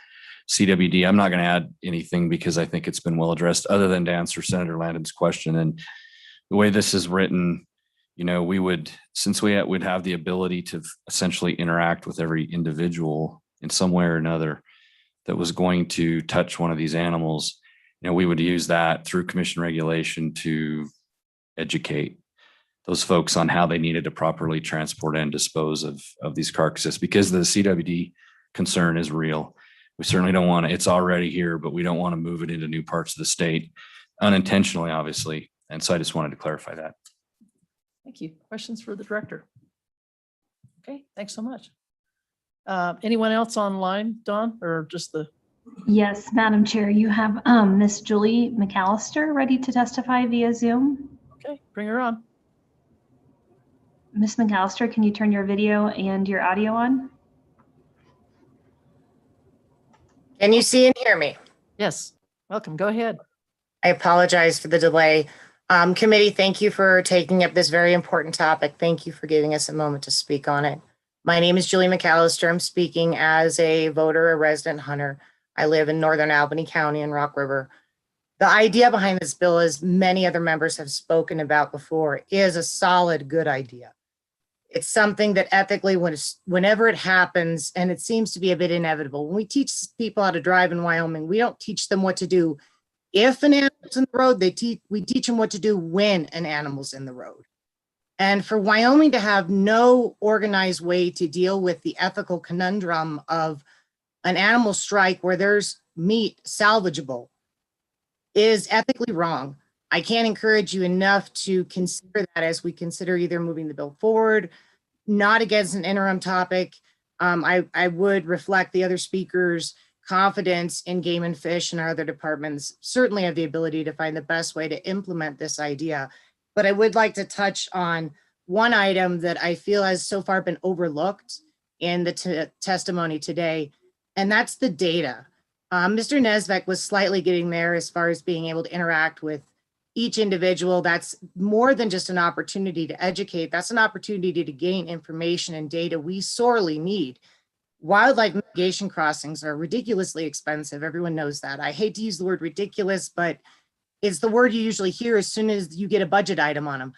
CWD. I'm not going to add anything because I think it's been well addressed other than to answer Senator Landon's question. And the way this is written, you know, since we would have the ability to essentially interact with every individual in some way or another that was going to touch one of these animals, you know, we would use that through commission regulation to educate those folks on how they needed to properly transport and dispose of these carcasses, because the CWD concern is real. We certainly don't want to, it's already here, but we don't want to move it into new parts of the state unintentionally, obviously. And so I just wanted to clarify that. Thank you. Questions for the Director? Okay, thanks so much. Anyone else online, Dawn, or just the? Yes, Madam Chair, you have Miss Julie McCallister ready to testify via Zoom. Okay, bring her on. Miss McCallister, can you turn your video and your audio on? Can you see and hear me? Yes, welcome. Go ahead. I apologize for the delay. Committee, thank you for taking up this very important topic. Thank you for giving us a moment to speak on it. My name is Julie McCallister. I'm speaking as a voter, a resident hunter. I live in northern Albany County in Rock River. The idea behind this bill, as many other members have spoken about before, is a solid, good idea. It's something that ethically, whenever it happens, and it seems to be a bit inevitable, when we teach people how to drive in Wyoming, we don't teach them what to do if an animal's in the road. We teach them what to do when an animal's in the road. And for Wyoming to have no organized way to deal with the ethical conundrum of an animal strike where there's meat salvageable is ethically wrong. I can't encourage you enough to consider that as we consider either moving the bill forward, not against an interim topic. I would reflect the other speakers' confidence in Game and Fish and our other departments certainly have the ability to find the best way to implement this idea. But I would like to touch on one item that I feel has so far been overlooked in the testimony today, and that's the data. Mr. Nezvik was slightly getting there as far as being able to interact with each individual. That's more than just an opportunity to educate. That's an opportunity to gain information and data we sorely need. Wildlife mitigation crossings are ridiculously expensive. Everyone knows that. I hate to use the word ridiculous, but it's the word you usually hear as soon as you get a budget item on them.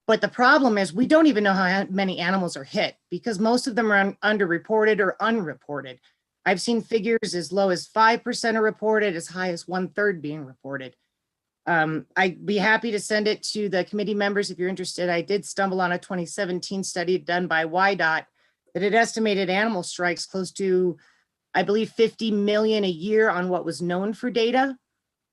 But the problem is we don't even know how many animals are hit because most of them are underreported or unreported. I've seen figures as low as 5% are reported, as high as 1/3 being reported. I'd be happy to send it to the committee members if you're interested. I did stumble on a 2017 study done by YDOT that had estimated animal strikes close to, I believe, 50 million a year on what was known for data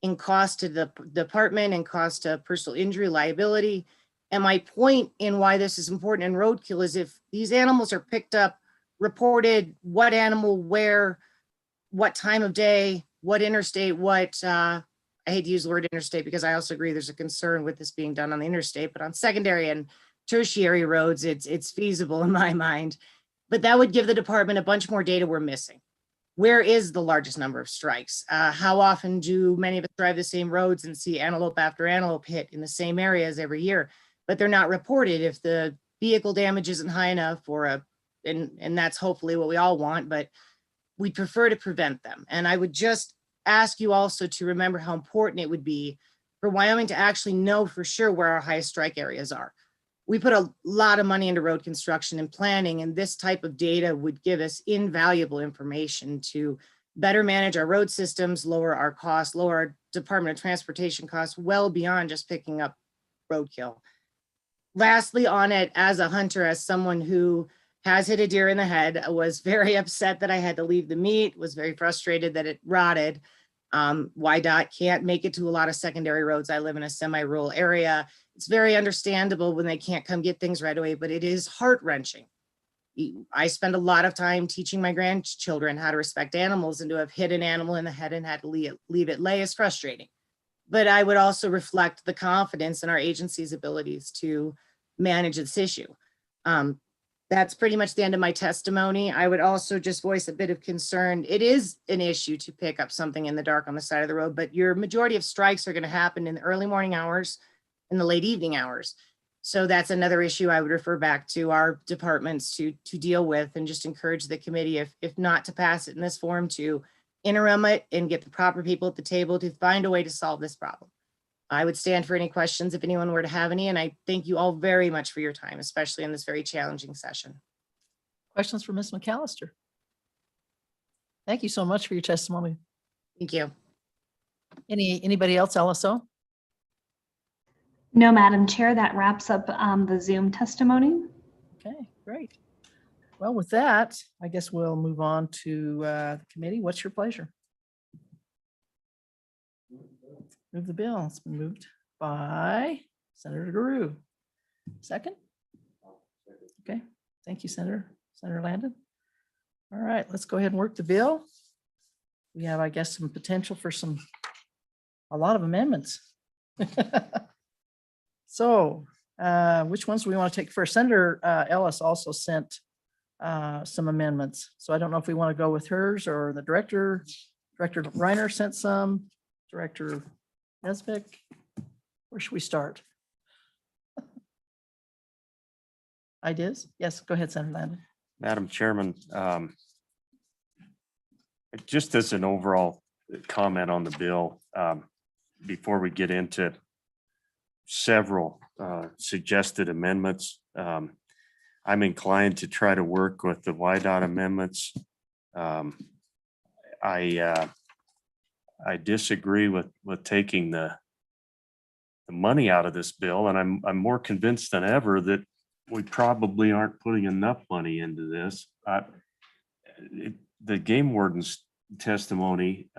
in cost to the department and cost to personal injury liability. And my point in why this is important in roadkill is if these animals are picked up, reported, what animal, where, what time of day, what interstate, what, I hate to use the word interstate because I also agree there's a concern with this being done on the interstate, but on secondary and tertiary roads, it's feasible in my mind. But that would give the department a bunch more data we're missing. Where is the largest number of strikes? How often do many of us drive the same roads and see antelope after antelope hit in the same areas every year, but they're not reported if the vehicle damage isn't high enough or and that's hopefully what we all want, but we'd prefer to prevent them. And I would just ask you also to remember how important it would be for Wyoming to actually know for sure where our highest strike areas are. We put a lot of money into road construction and planning, and this type of data would give us invaluable information to better manage our road systems, lower our costs, lower our Department of Transportation costs well beyond just picking up roadkill. Lastly on it, as a hunter, as someone who has hit a deer in the head, I was very upset that I had to leave the meet, was very frustrated that it rotted. YDOT can't make it to a lot of secondary roads. I live in a semi-rural area. It's very understandable when they can't come get things right away, but it is heart-wrenching. I spend a lot of time teaching my grandchildren how to respect animals, and to have hit an animal in the head and had to leave it lay is frustrating. But I would also reflect the confidence in our agency's abilities to manage this issue. That's pretty much the end of my testimony. I would also just voice a bit of concern. It is an issue to pick up something in the dark on the side of the road, but your majority of strikes are going to happen in the early morning hours and the late evening hours. So that's another issue I would refer back to our departments to deal with, and just encourage the committee, if not to pass it in this form, to interim it and get the proper people at the table to find a way to solve this problem. I would stand for any questions if anyone were to have any, and I thank you all very much for your time, especially in this very challenging session. Questions for Ms. McCallister? Thank you so much for your testimony. Thank you. Anybody else, LSO? No, Madam Chair, that wraps up the Zoom testimony. Okay, great. Well, with that, I guess we'll move on to the committee. What's your pleasure? Move the bill. It's been moved by Senator Guru. Second? Okay, thank you, Senator Landon. All right, let's go ahead and work the bill. We have, I guess, some potential for a lot of amendments. So which ones do we want to take first? Senator Ellis also sent some amendments. So I don't know if we want to go with hers or the Director Reiner sent some, Director Nezvik. Where should we start? Ideas? Yes, go ahead, Senator Landon. Madam Chairman, just as an overall comment on the bill, before we get into several suggested amendments, I'm inclined to try to work with the YDOT amendments. I disagree with taking the money out of this bill, and I'm more convinced than ever that we probably aren't putting enough money into this. The game warden's testimony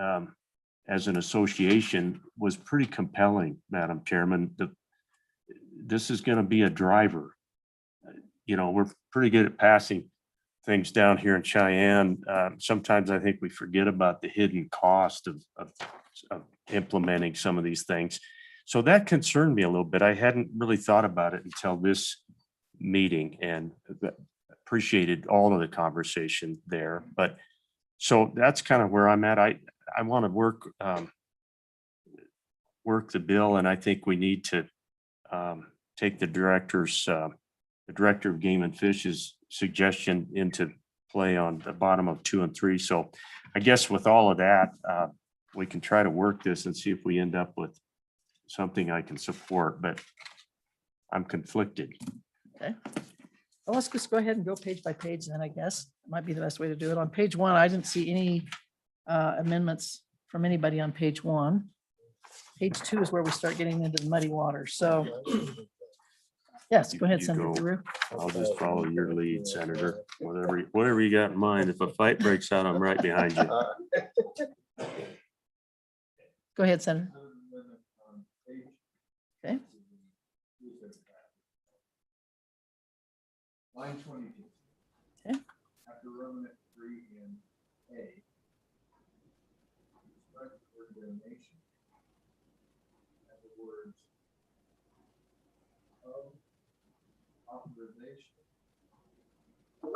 as an association was pretty compelling, Madam Chairman. This is going to be a driver. You know, we're pretty good at passing things down here in Cheyenne. Sometimes I think we forget about the hidden cost of implementing some of these things. So that concerned me a little bit. I hadn't really thought about it until this meeting and appreciated all of the conversation there. But so that's kind of where I'm at. I want to work the bill, and I think we need to take the director of Game and Fish's suggestion into play on the bottom of 2 and 3. So I guess with all of that, we can try to work this and see if we end up with something I can support, but I'm conflicted. Okay. Well, let's just go ahead and go page by page then, I guess. Might be the best way to do it. On page 1, I didn't see any amendments from anybody on page 1. Page 2 is where we start getting into the muddy water. So yes, go ahead, You Senator go. Giroux. I'll just follow your lead, Senator. Whatever you got in mind. If a fight breaks out, I'm right behind you. Go ahead, Senator. Okay. Line 22. Okay. After Roman 3 and A. Strike the word donation. And the words of authorization. And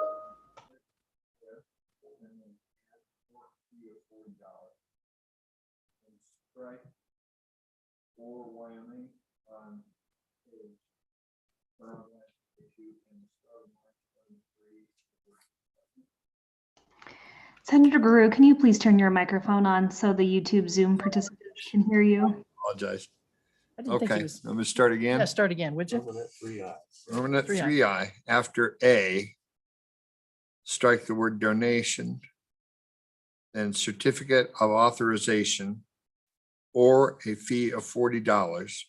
then add fee of $40. And strike for Wyoming on page. Senator Guru, can you please turn your microphone on so the YouTube Zoom participants can hear you? Apologize. I didn't think he Okay, was. I'm gonna start again. Yeah, start again, would you? Romanet 3I. 3I, after A, strike the word donation, then certificate of authorization or a fee of $40,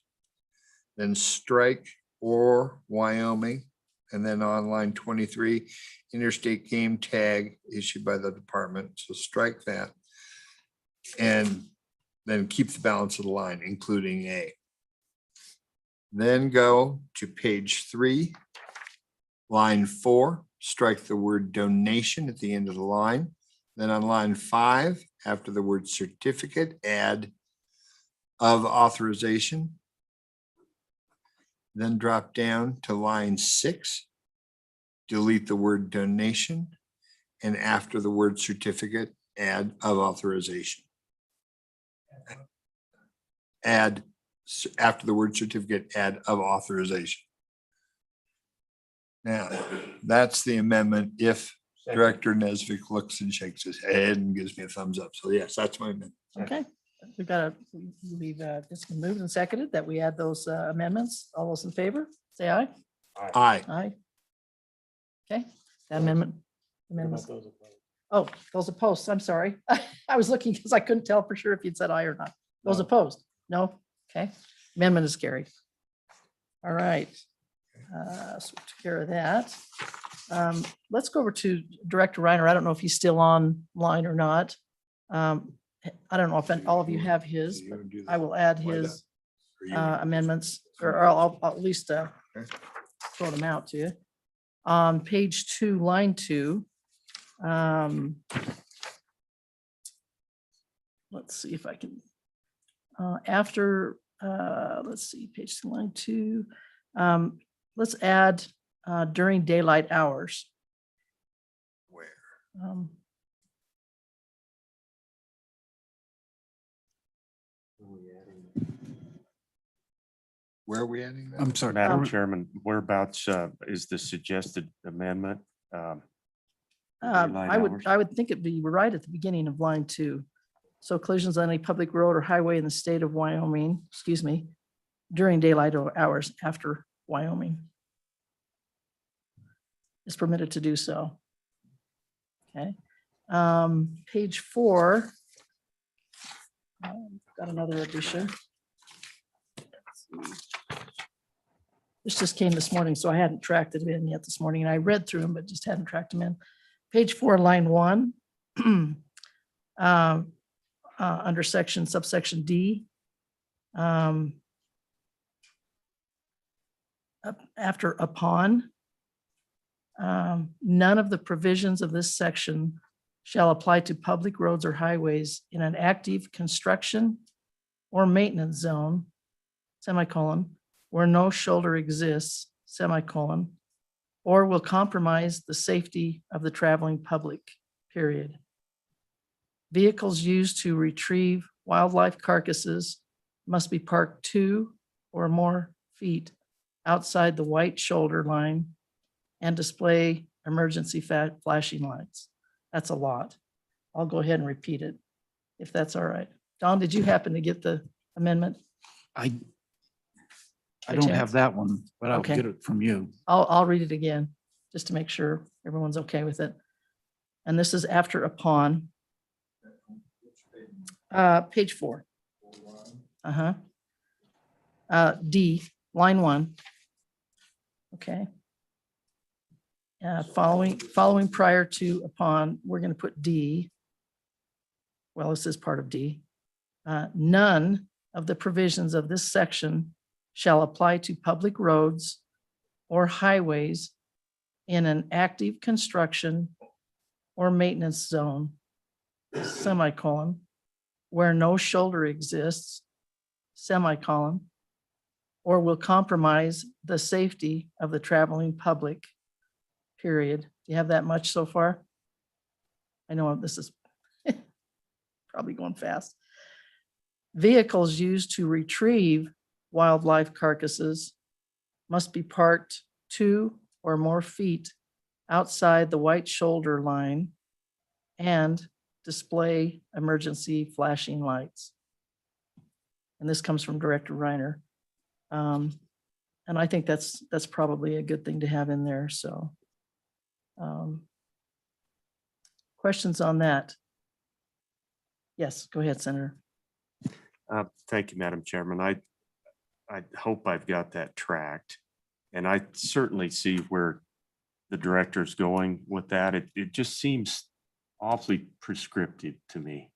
then strike or Wyoming, and then on line 23, interstate game tag issued by the department. So strike that. And then keep the balance of the line, including A. Then go to page 3, line 4, strike the word donation at the end of the line. Then on line 5, after the word certificate, add of authorization. Then drop down to line 6, delete the word donation, and after the word certificate, add of authorization. Add, after the word certificate, add of authorization. Now, that's the amendment if Director Nezvik looks and shakes his head and gives me a thumbs up. So yes, that's my amendment. Okay, we've just moved and seconded that we add those amendments. All those in favor, say aye. Aye. Aye. Okay, that amendments. Oh, those opposed, I'm sorry. I was looking because I couldn't tell for sure if you'd said aye or not. Those opposed? No? Okay, amendment is carried. All right. So we took care of that. Let's go over to Director Reiner. I don't know if he's still online or not. I don't know if all of you have his, but I will add his amendments, or I'll at least throw them out to you. On page 2, line 2. Let's see if I can, after, let's see, page 2, line 2. Let's add during daylight hours. Where? Where are we adding that? I'm sorry. Madam Chairman, whereabouts is the suggested amendment? Daylight hours? I would think it'd be right at the beginning of line 2. So collisions on any public road or highway in the state of Wyoming, excuse me, during daylight hours after Wyoming is permitted to do so. Okay. Page 4. Got another addition. Let's see. This just came this morning, so I hadn't tracked it in yet this morning. And I read through them, but just hadn't tracked them in. Page 4, line 1. Under subsection D. After upon. None of the provisions of this section shall apply to public roads or highways in an active construction or maintenance zone, semicolon, where no shoulder exists, semicolon, or will compromise the safety of the traveling public, period. Vehicles used to retrieve wildlife carcasses must be parked 2 or more feet outside the white shoulder line and display emergency flashing lights. That's a lot. I'll go ahead and repeat it, if that's all right. Don, did you happen to get the amendment? I By don't chance? have that one, but I'll Okay. get it from you. I'll read it again, just to make sure everyone's okay with it. And this is after upon. Page 4. D, line 1. Okay. Following prior to upon, we're going to put D. Well, this is part of D. None of the provisions of this section shall apply to public roads or highways in an active construction or maintenance zone, semicolon, where no shoulder exists, semicolon, or will compromise the safety of the traveling public, period. Do you have that much so far? I know this is probably going fast. Vehicles used to retrieve wildlife carcasses must be parked 2 or more feet outside the white shoulder line and display emergency flashing lights. And this comes from Director Reiner. And I think that's probably a good thing to have in there. So questions on that? Yes, go ahead, Senator. Thank you, Madam Chairman. I hope I've got that tracked. And I certainly see where the director's going with that. It just seems awfully prescriptive to me.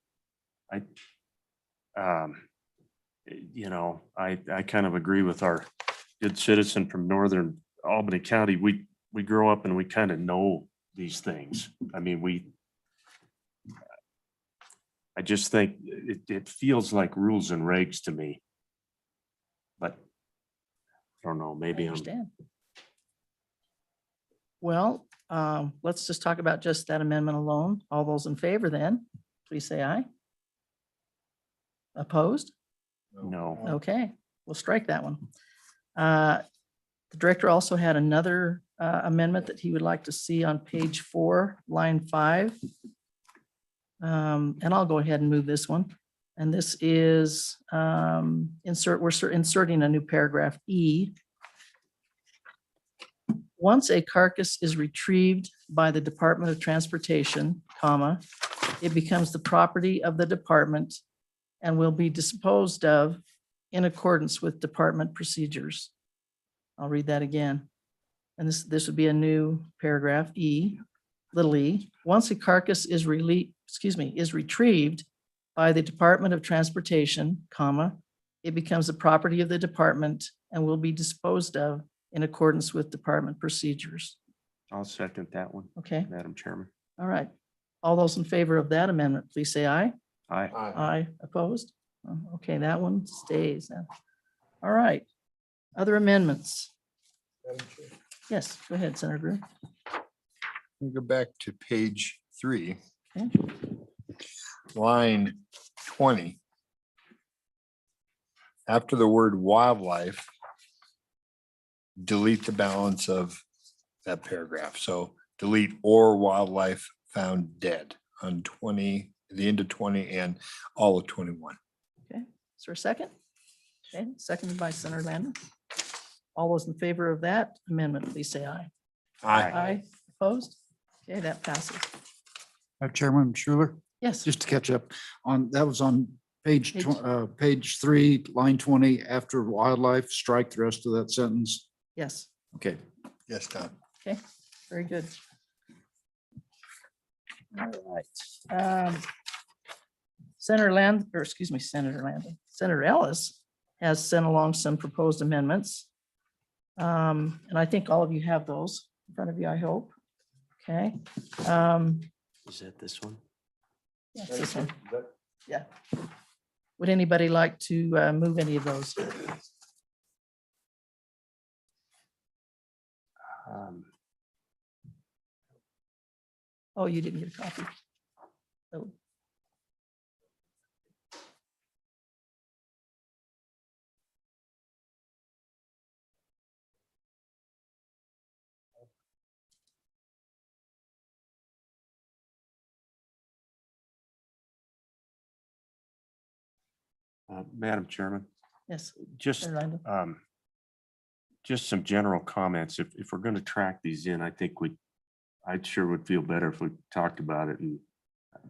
I kind of agree with our good citizen from Northern Albany County. We grow up and we kind of know these things. I mean, I just think it feels like rules and regs to me. But I don't know, maybe I understand. Well, let's just talk about just that amendment alone. All those in favor then, please say aye. Opposed? No. Okay, we'll strike that one. The director also had another amendment that he would like to see on page 4, line 5. And I'll go ahead and move this one. And this is we're inserting a new paragraph E. Once a carcass is retrieved by the Department of Transportation, comma, it becomes the property of the department and will be disposed of in accordance with department procedures. I'll read that again. And this would be a new paragraph E, little e. Once a carcass is retrieved by the Department of Transportation, comma, it becomes the property of the department and will be disposed of in accordance with department procedures. I'll second that one, Okay, Madam Chairman. all right. All those in favor of that amendment, please say aye. Aye. Aye, opposed? Okay, that one stays then. All right. Other amendments? Yes, go ahead, Senator Greer. We go back to page 3, Okay. line 20. After the word wildlife, delete the balance of that paragraph. So delete or wildlife found dead on 20, the end of 20 and all of 21. Okay, is there a second? Okay, seconded by Senator Landon. All those in favor of that amendment, please say aye. Aye, opposed? Okay, that passes. Chairman Schuler, Yes, just to catch up on, that was on page Page- 3, line 20, after wildlife, strike the rest of that sentence. yes, Okay. Yes, Don. okay, very good. All right. Senator Landon, Senator Ellis has sent along some proposed amendments. And I think all of you have those in front of you, I hope. Okay. Is that this one? Yeah, it's this one. Yeah. Would anybody like to move any of those? Oh, you didn't get a copy. Oh. Madam Chairman, Yes. just, Sen Landon. just some general comments. If we're going to track these in, I think I'd sure would feel better if we talked about it, and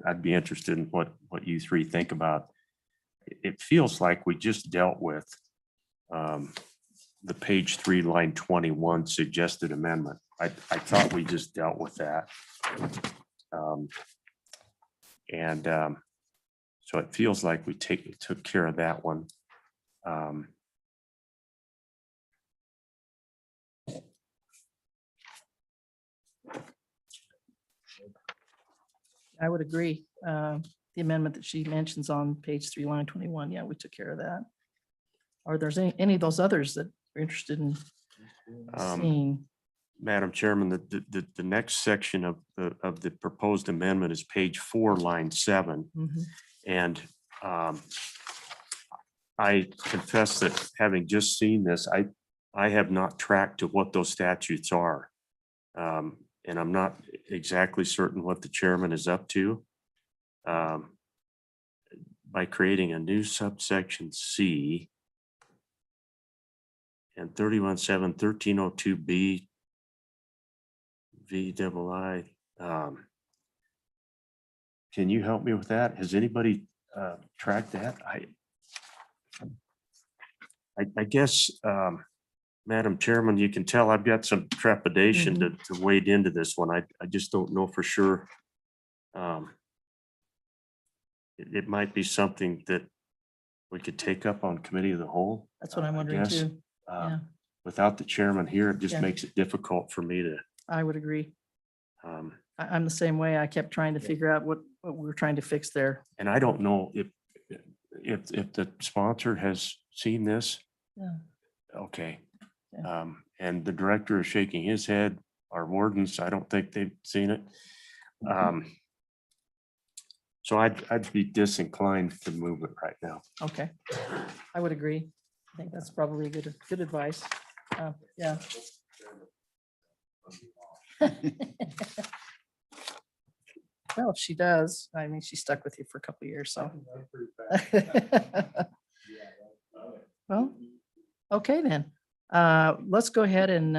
I'd be interested in what you three think about. It feels like we just dealt with the page 3, line 21 suggested amendment. I thought we just dealt with that. So it feels like we took care of that one. I would agree. The amendment that she mentions on page 3, line 21, yeah, we took care of that. Are there any of those others that we're interested in seeing? Madam Chairman, the next section of the proposed amendment is page 4, line 7. Mhm. And I confess that having just seen this, I have not tracked to what those statutes are. And I'm not exactly certain what the chairman is up to. By creating a new subsection C and 31.7, 1302B, VII. Can you help me with that? Has anybody tracked that? I guess, Madam Chairman, you can tell I've got some trepidation to wade into this one. I just don't know for sure. It might be something that we could take up on committee of the whole. That's what I'm I wondering guess. too. Yeah. Without the chairman here, it just Yeah. makes it difficult for me to. I would agree. I'm the same way. I kept trying to figure out what we're trying to fix there. And I don't know if the sponsor has seen this. Yeah. Okay. Yeah. And the director is shaking his head. Our wardens, I don't think they've seen it. So I'd be disinclined to move it right now. Okay. I would agree. I think that's probably good advice. Yeah. Well, if she does, I mean, she stuck with you for a couple of years, so. Well, okay then. Let's go ahead and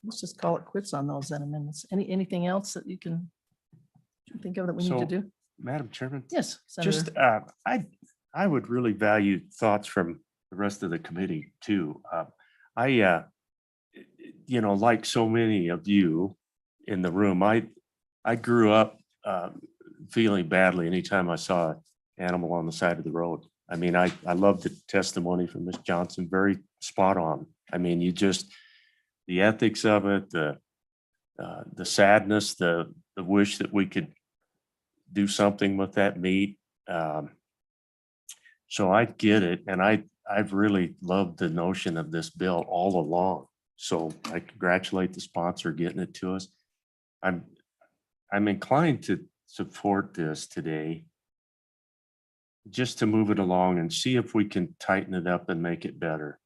let's just call it quits on those then amendments. Anything else that you can think of that we need to So, do? Madam Chairman, Yes, Senator. just, I would really value thoughts from the rest of the committee too. Like so many of you in the room, I grew up feeling badly anytime I saw an animal on the side of the road. I mean, I love the testimony from Ms. Johnson, very spot on. I mean, the ethics of it, the sadness, the wish that we could do something with that meat. So I get it. And I've really loved the notion of this bill all along. So I congratulate the sponsor getting it to us. I'm inclined to support this today, just to move it along and see if we can tighten it up and make it better.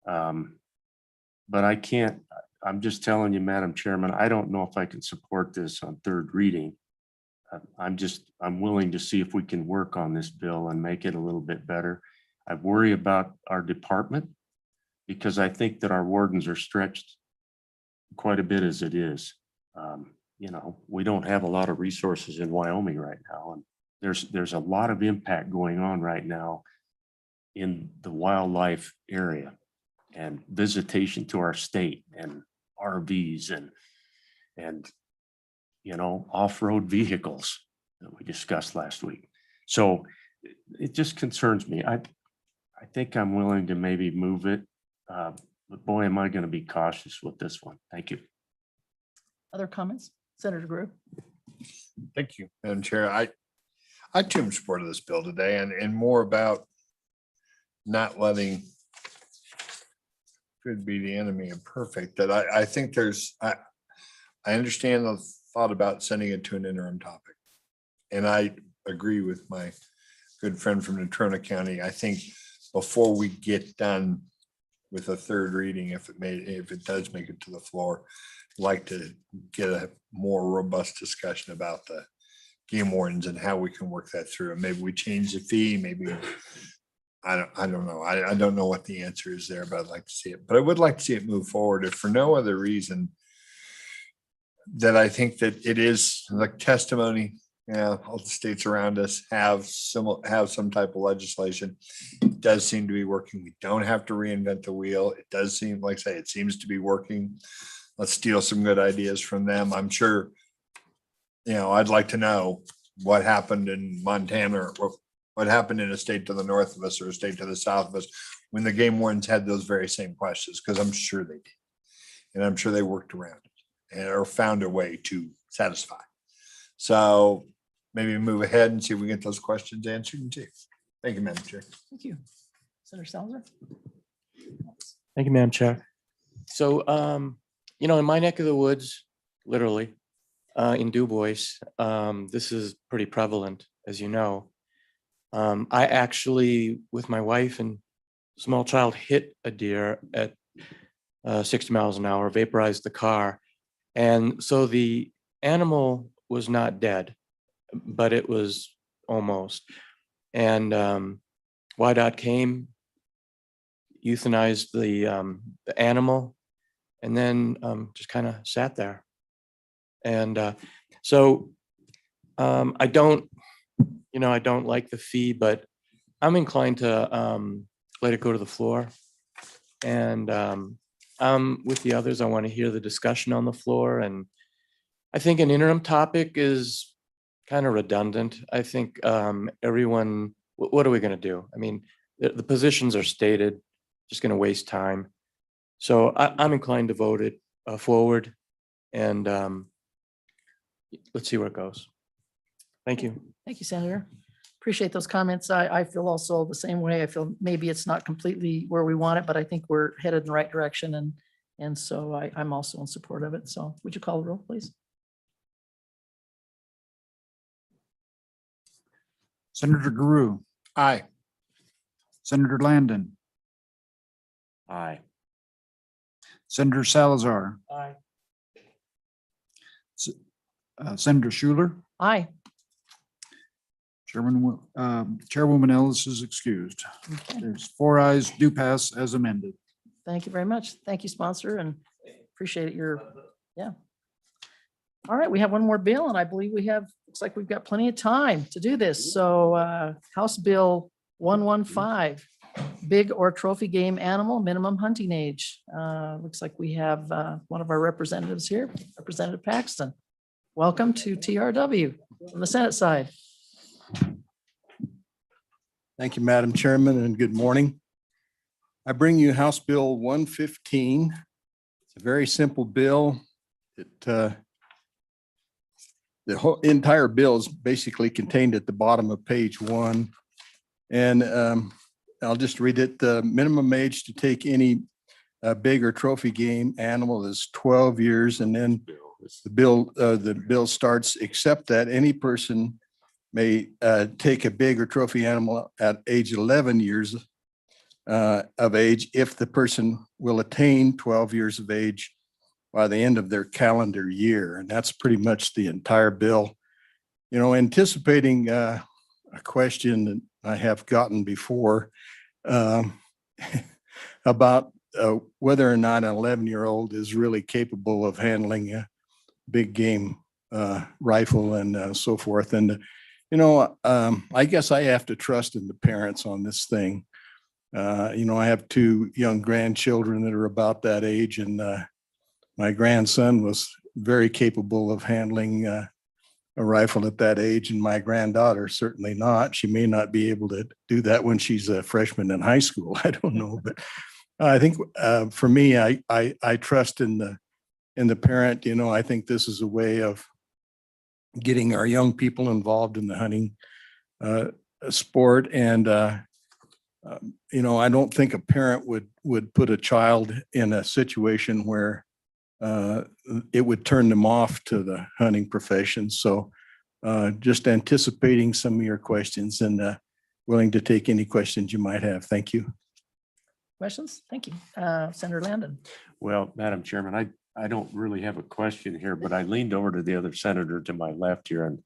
But I can't, I'm just telling you, Madam Chairman, I don't know if I can support this on third reading. I'm willing to see if we can work on this bill and make it a little bit better. I worry about our department because I think that our wardens are stretched quite a bit as it is. We don't have a lot of resources in Wyoming right now, and there's a lot of impact going on right now in the wildlife area and visitation to our state and RVs and off-road vehicles that we discussed last week. So it just concerns me. I think I'm willing to maybe move it, but boy, am I going to be cautious with this one. Thank you. Other comments? Senator Grew? Thank you, Madam Chair. I too am supportive of this bill today and more about not letting good be the enemy of perfect. That I think I understand the thought about sending it to an interim topic. And I agree with my good friend from Natrona County. I think before we get done with a third reading, if it does make it to the floor, I'd like to get a more robust discussion about the game wardens and how we can work that through. And maybe we change the fee, maybe, I don't know. I don't know what the answer is there, but I'd like to see it. But I would like to see it move forward, if for no other reason that I think that it is like testimony. Yeah, all the states around us have some type of legislation. It does seem to be working. We don't have to reinvent the wheel. It does seem, like I say, it seems to be working. Let's steal some good ideas from them. I'm sure, I'd like to know what happened in Montana, or what happened in a state to the north of us or a state to the south of us when the game wardens had those very same questions, because I'm sure they did. And I'm sure they worked around it or found a way to satisfy. So maybe move ahead and see if we get those questions answered and see. Thank you, Madam Chair. Thank you. Senator Salazar? Thank you, Madam Chair. So, in my neck of the woods, literally, in Du Bois, this is pretty prevalent, as you know. I actually, with my wife and small child, hit a deer at 60 miles an hour, vaporized the car. And so the animal was not dead, but it was almost. And YDOT came, euthanized the animal, and then just kind of sat there. And so I don't like the fee, but I'm inclined to let it go to the floor. And with the others, I want to hear the discussion on the floor. And I think an interim topic is kind of redundant. I think everyone, what are we going to do? I mean, the positions are stated, just going to waste time. So I'm inclined to vote it forward, and let's see where it goes. Thank you. Thank you, Senator. Appreciate those comments. I feel also the same way. I feel maybe it's not completely where we want it, but I think we're headed in the right direction. And so I'm also in support of it. So would you call the roll, please? Senator Guru, Aye. Senator Landon, Aye. Senator Salazar, Aye. Senator Schuler, Aye. Chairwoman Ellis is excused. Okay. There's 4 ayes, do pass as amended. Thank you very much. Thank you, sponsor, and appreciate it. Yeah. All right, we have one more bill, and I believe looks like we've got plenty of time to do this. So House Bill 115, big or trophy game animal, minimum hunting age. Looks like we have one of our representatives here, Representative Paxton. Welcome to TRW from the Senate side. Thank you, Madam Chairman, and good morning. I bring you House Bill 115. It's a very simple bill. The whole entire bill is basically contained at the bottom of page 1. And I'll just read it. The minimum age to take any big or trophy game animal is 12 years. And then the bill starts, except that any person may take a big or trophy animal at age 11 years of age if the person will attain 12 years of age by the end of their calendar year. And that's pretty much the entire bill. Anticipating a question that I have gotten before about whether or not an 11-year-old is really capable of handling a big game rifle and so forth. And I guess I have to trust in the parents on this thing. I have 2 young grandchildren that are about that age, and my grandson was very capable of handling a rifle at that age, and my granddaughter certainly not. She may not be able to do that when she's a freshman in high school. I don't know, but I think for me, I trust in the parent. I think this is a way of getting our young people involved in the hunting sport. And, I don't think a parent would put a child in a situation where it would turn them off to the hunting profession. So just anticipating some of your questions and willing to take any questions you might have. Thank you. Questions? Thank you. Senator Landon. Well, Madam Chairman, I don't really have a question here, but I leaned over to the other senator to my left here and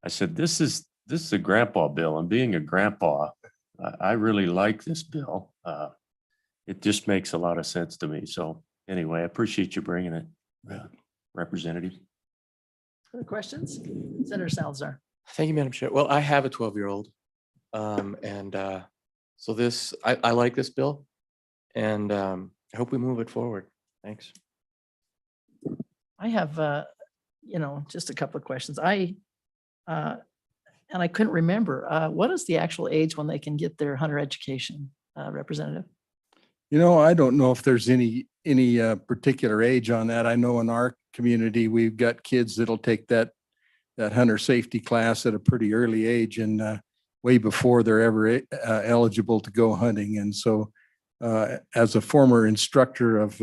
I said, this is a grandpa bill, and being a grandpa, I really like this bill. It just makes a lot of sense to me. So anyway, I appreciate you bringing it, Representative. Other questions? Senator Salazar. Thank you, Madam Chair. Well, I have a 12-year-old. So this, I like this bill, and I hope we move it forward. Thanks. I have, just a couple of questions. And I couldn't remember, what is the actual age when they can get their hunter education, Representative? I don't know if there's any particular age on that. I know in our community, we've got kids that'll take that hunter safety class at a pretty early age and way before they're ever eligible to go hunting. And so as a former instructor of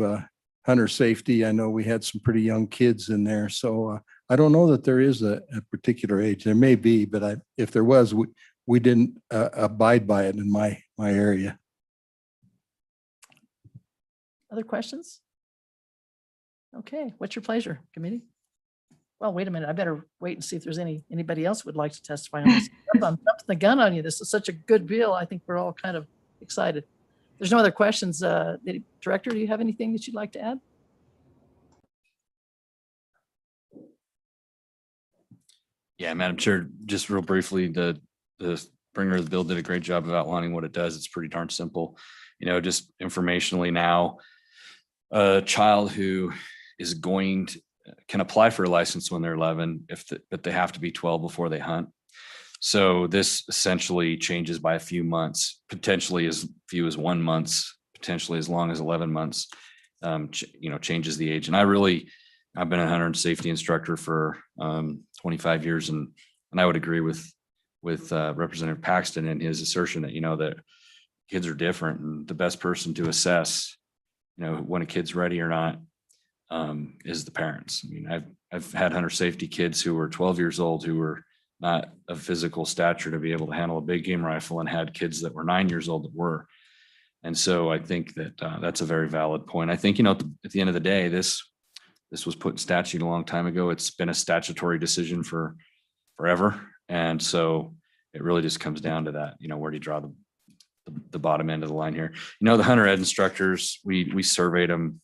hunter safety, I know we had some pretty young kids in there. So I don't know that there is a particular age. There may be, but if there was, we didn't abide by it in my area. Other questions? Okay, what's your pleasure, committee? Well, wait a minute. I better wait and see if there's anybody else would like to testify on this. I'm jumping the gun on you. This is such a good bill. I think we're all kind of excited. There's no other questions. Director, do you have anything that you'd like to add? Yeah, Madam Chair, just real briefly, the bringer of the bill did a great job of outlining what it does. It's pretty darn simple. Just informationally now, a child who is can apply for a license when they're 11, but they have to be 12 before they hunt. So this essentially changes by a few months, potentially as few as 1 month, potentially as long as 11 months, changes the age. And I've been a hunter and safety instructor for 25 years. And I would agree with Representative Paxton and his assertion that, that kids are different, and the best person to assess, when a kid's ready or not, is the parents. I mean, I've had hunter safety kids who were 12 years old who were not of physical stature to be able to handle a big game rifle, and had kids that were 9 years old that were. And so I think that that's a very valid point. I think, at the end of the day, this was put in statute a long time ago. It's been a statutory decision for forever. And so it really just comes down to that, where do you draw the bottom end of the line here? The hunter ed instructors, we surveyed them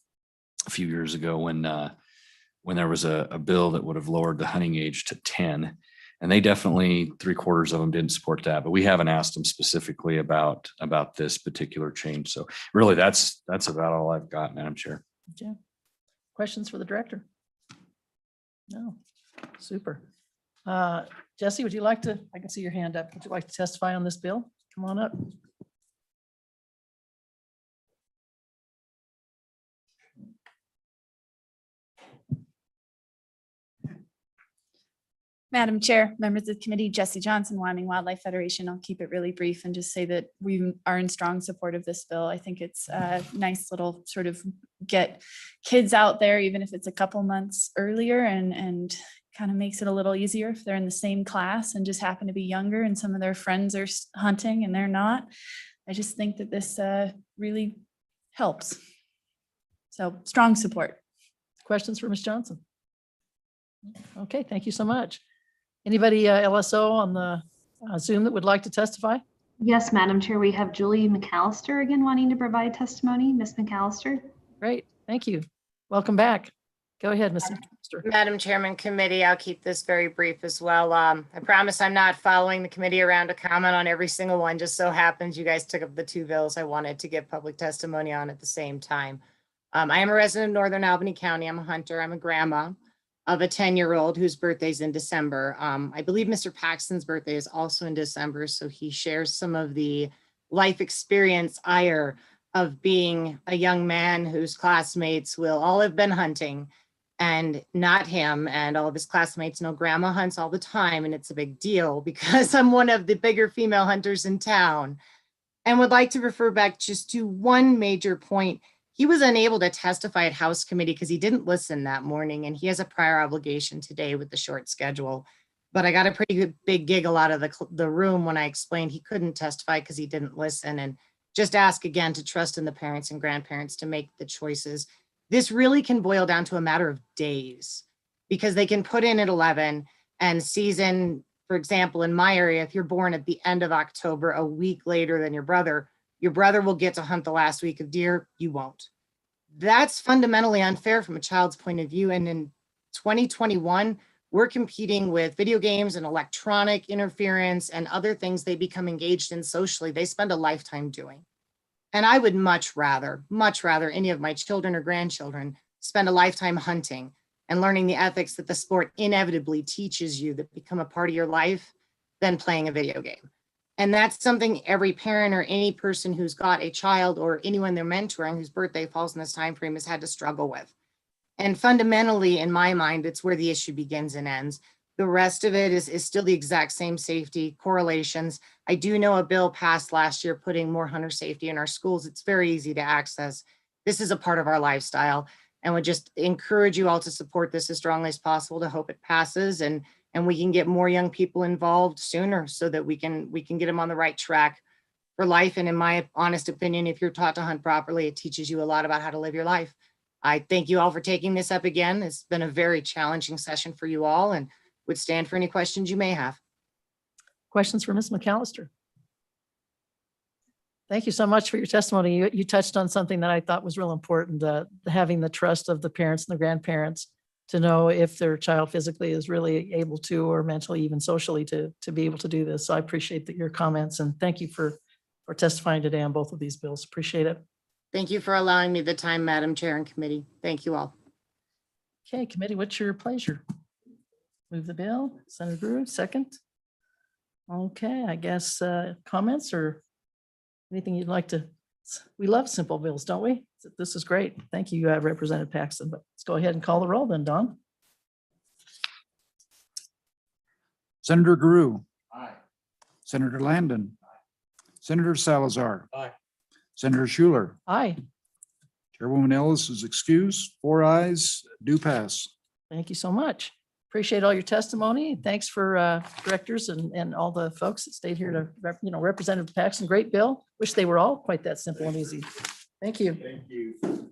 a few years ago when there was a bill that would have lowered the hunting age to 10. And they definitely, 3/4 of them didn't support that, but we haven't asked them specifically about this particular change. So really that's about all I've got, Madam Chair. Okay. Questions for the director? No. Super. Jesse, would you like to, I can see your hand up. Would you like to testify on this bill? Come on up. Madam Chair, members of the committee, Jesse Johnson, Wyoming Wildlife Federation. I'll keep it really brief and just say that we are in strong support of this bill. I think it's a nice little sort of get kids out there, even if it's a couple months earlier, and kind of makes it a little easier if they're in the same class and just happen to be younger and some of their friends are hunting and they're not. I just think that this really helps. So strong support. Questions for Ms. Johnson? Okay, thank you so much. Anybody LSO on the Zoom that would like to testify? Yes, Madam Chair, we have Julie McCallister again wanting to provide testimony. Ms. McCallister. Great, thank you. Welcome back. Go ahead, Ms. McCallister. Madam Chairman, committee, I'll keep this very brief as well. I promise I'm not following the committee around to comment on every single one. Just so happens you guys took up the two bills I wanted to give public testimony on at the same time. I am a resident of Northern Albany County. I'm a hunter. I'm a grandma of a 10-year-old whose birthday's in December. I believe Mr. Paxton's birthday is also in December, so he shares some of the life experience ire of being a young man whose classmates will all have been hunting and not him, and all of his classmates know grandma hunts all the time, and it's a big deal because I'm one of the bigger female hunters in town, and would like to refer back just to one major point He was unable to testify at House Committee because he didn't listen that morning, and he has a prior obligation today with the short schedule. But I got a pretty good big giggle out of the room when I explained he couldn't testify because he didn't listen, and just ask again to trust in the parents and grandparents to make the choices. This really can boil down to a matter of days, because they can put in at 11 and season, for example, in my area, if you're born at the end of October, a week later than your brother will get to hunt the last week of deer, you won't. That's fundamentally unfair from a child's point of view. And in 2021, we're competing with video games and electronic interference and other things they become engaged in socially. They spend a lifetime doing. And I would much rather any of my children or grandchildren spend a lifetime hunting and learning the ethics that the sport inevitably teaches you that become a part of your life than playing a video game. And that's something every parent or any person who's got a child or anyone they're mentoring whose birthday falls in this time frame has had to struggle with. And fundamentally, in my mind, it's where the issue begins and ends. The rest of it is still the exact same safety correlations. I do know a bill passed last year putting more hunter safety in our schools. It's very easy to access. This is a part of our lifestyle, and would just encourage you all to support this as strongly as possible to hope it passes and we can get more young people involved sooner so that we can get them on the right track for life. And in my honest opinion, if you're taught to hunt properly, it teaches you a lot about how to live your life. I thank you all for taking this up again. It's been a very challenging session for you all, and would stand for any questions you may have. Questions for Ms. McCallister? Thank you so much for your testimony. You touched on something that I thought was real important, having the trust of the parents and the grandparents to know if their child physically is really able to, or mentally, even socially, to be able to do this. So I appreciate your comments, and thank you for testifying today on both of these bills. Appreciate it. Thank you for allowing me the time, Madam Chair and Committee. Thank you all. Okay, committee, what's your pleasure? Move the bill. Senator Brewer, second. Okay, I guess comments or anything you'd like to, we love simple bills, don't we? This is great. Thank you, Representative Paxton, but let's go ahead and call the roll then, Don. Senator Guru. Aye. Senator Landon. Senator Salazar. Aye. Senator Schuler. Aye. Chairwoman Ellis is excused. 4 ayes, do pass. Thank you so much. Appreciate all your testimony. Thanks for directors and all the folks that stayed here to, Representative Paxton, great bill. Wish they were all quite that simple and easy. Thank you. Thank you.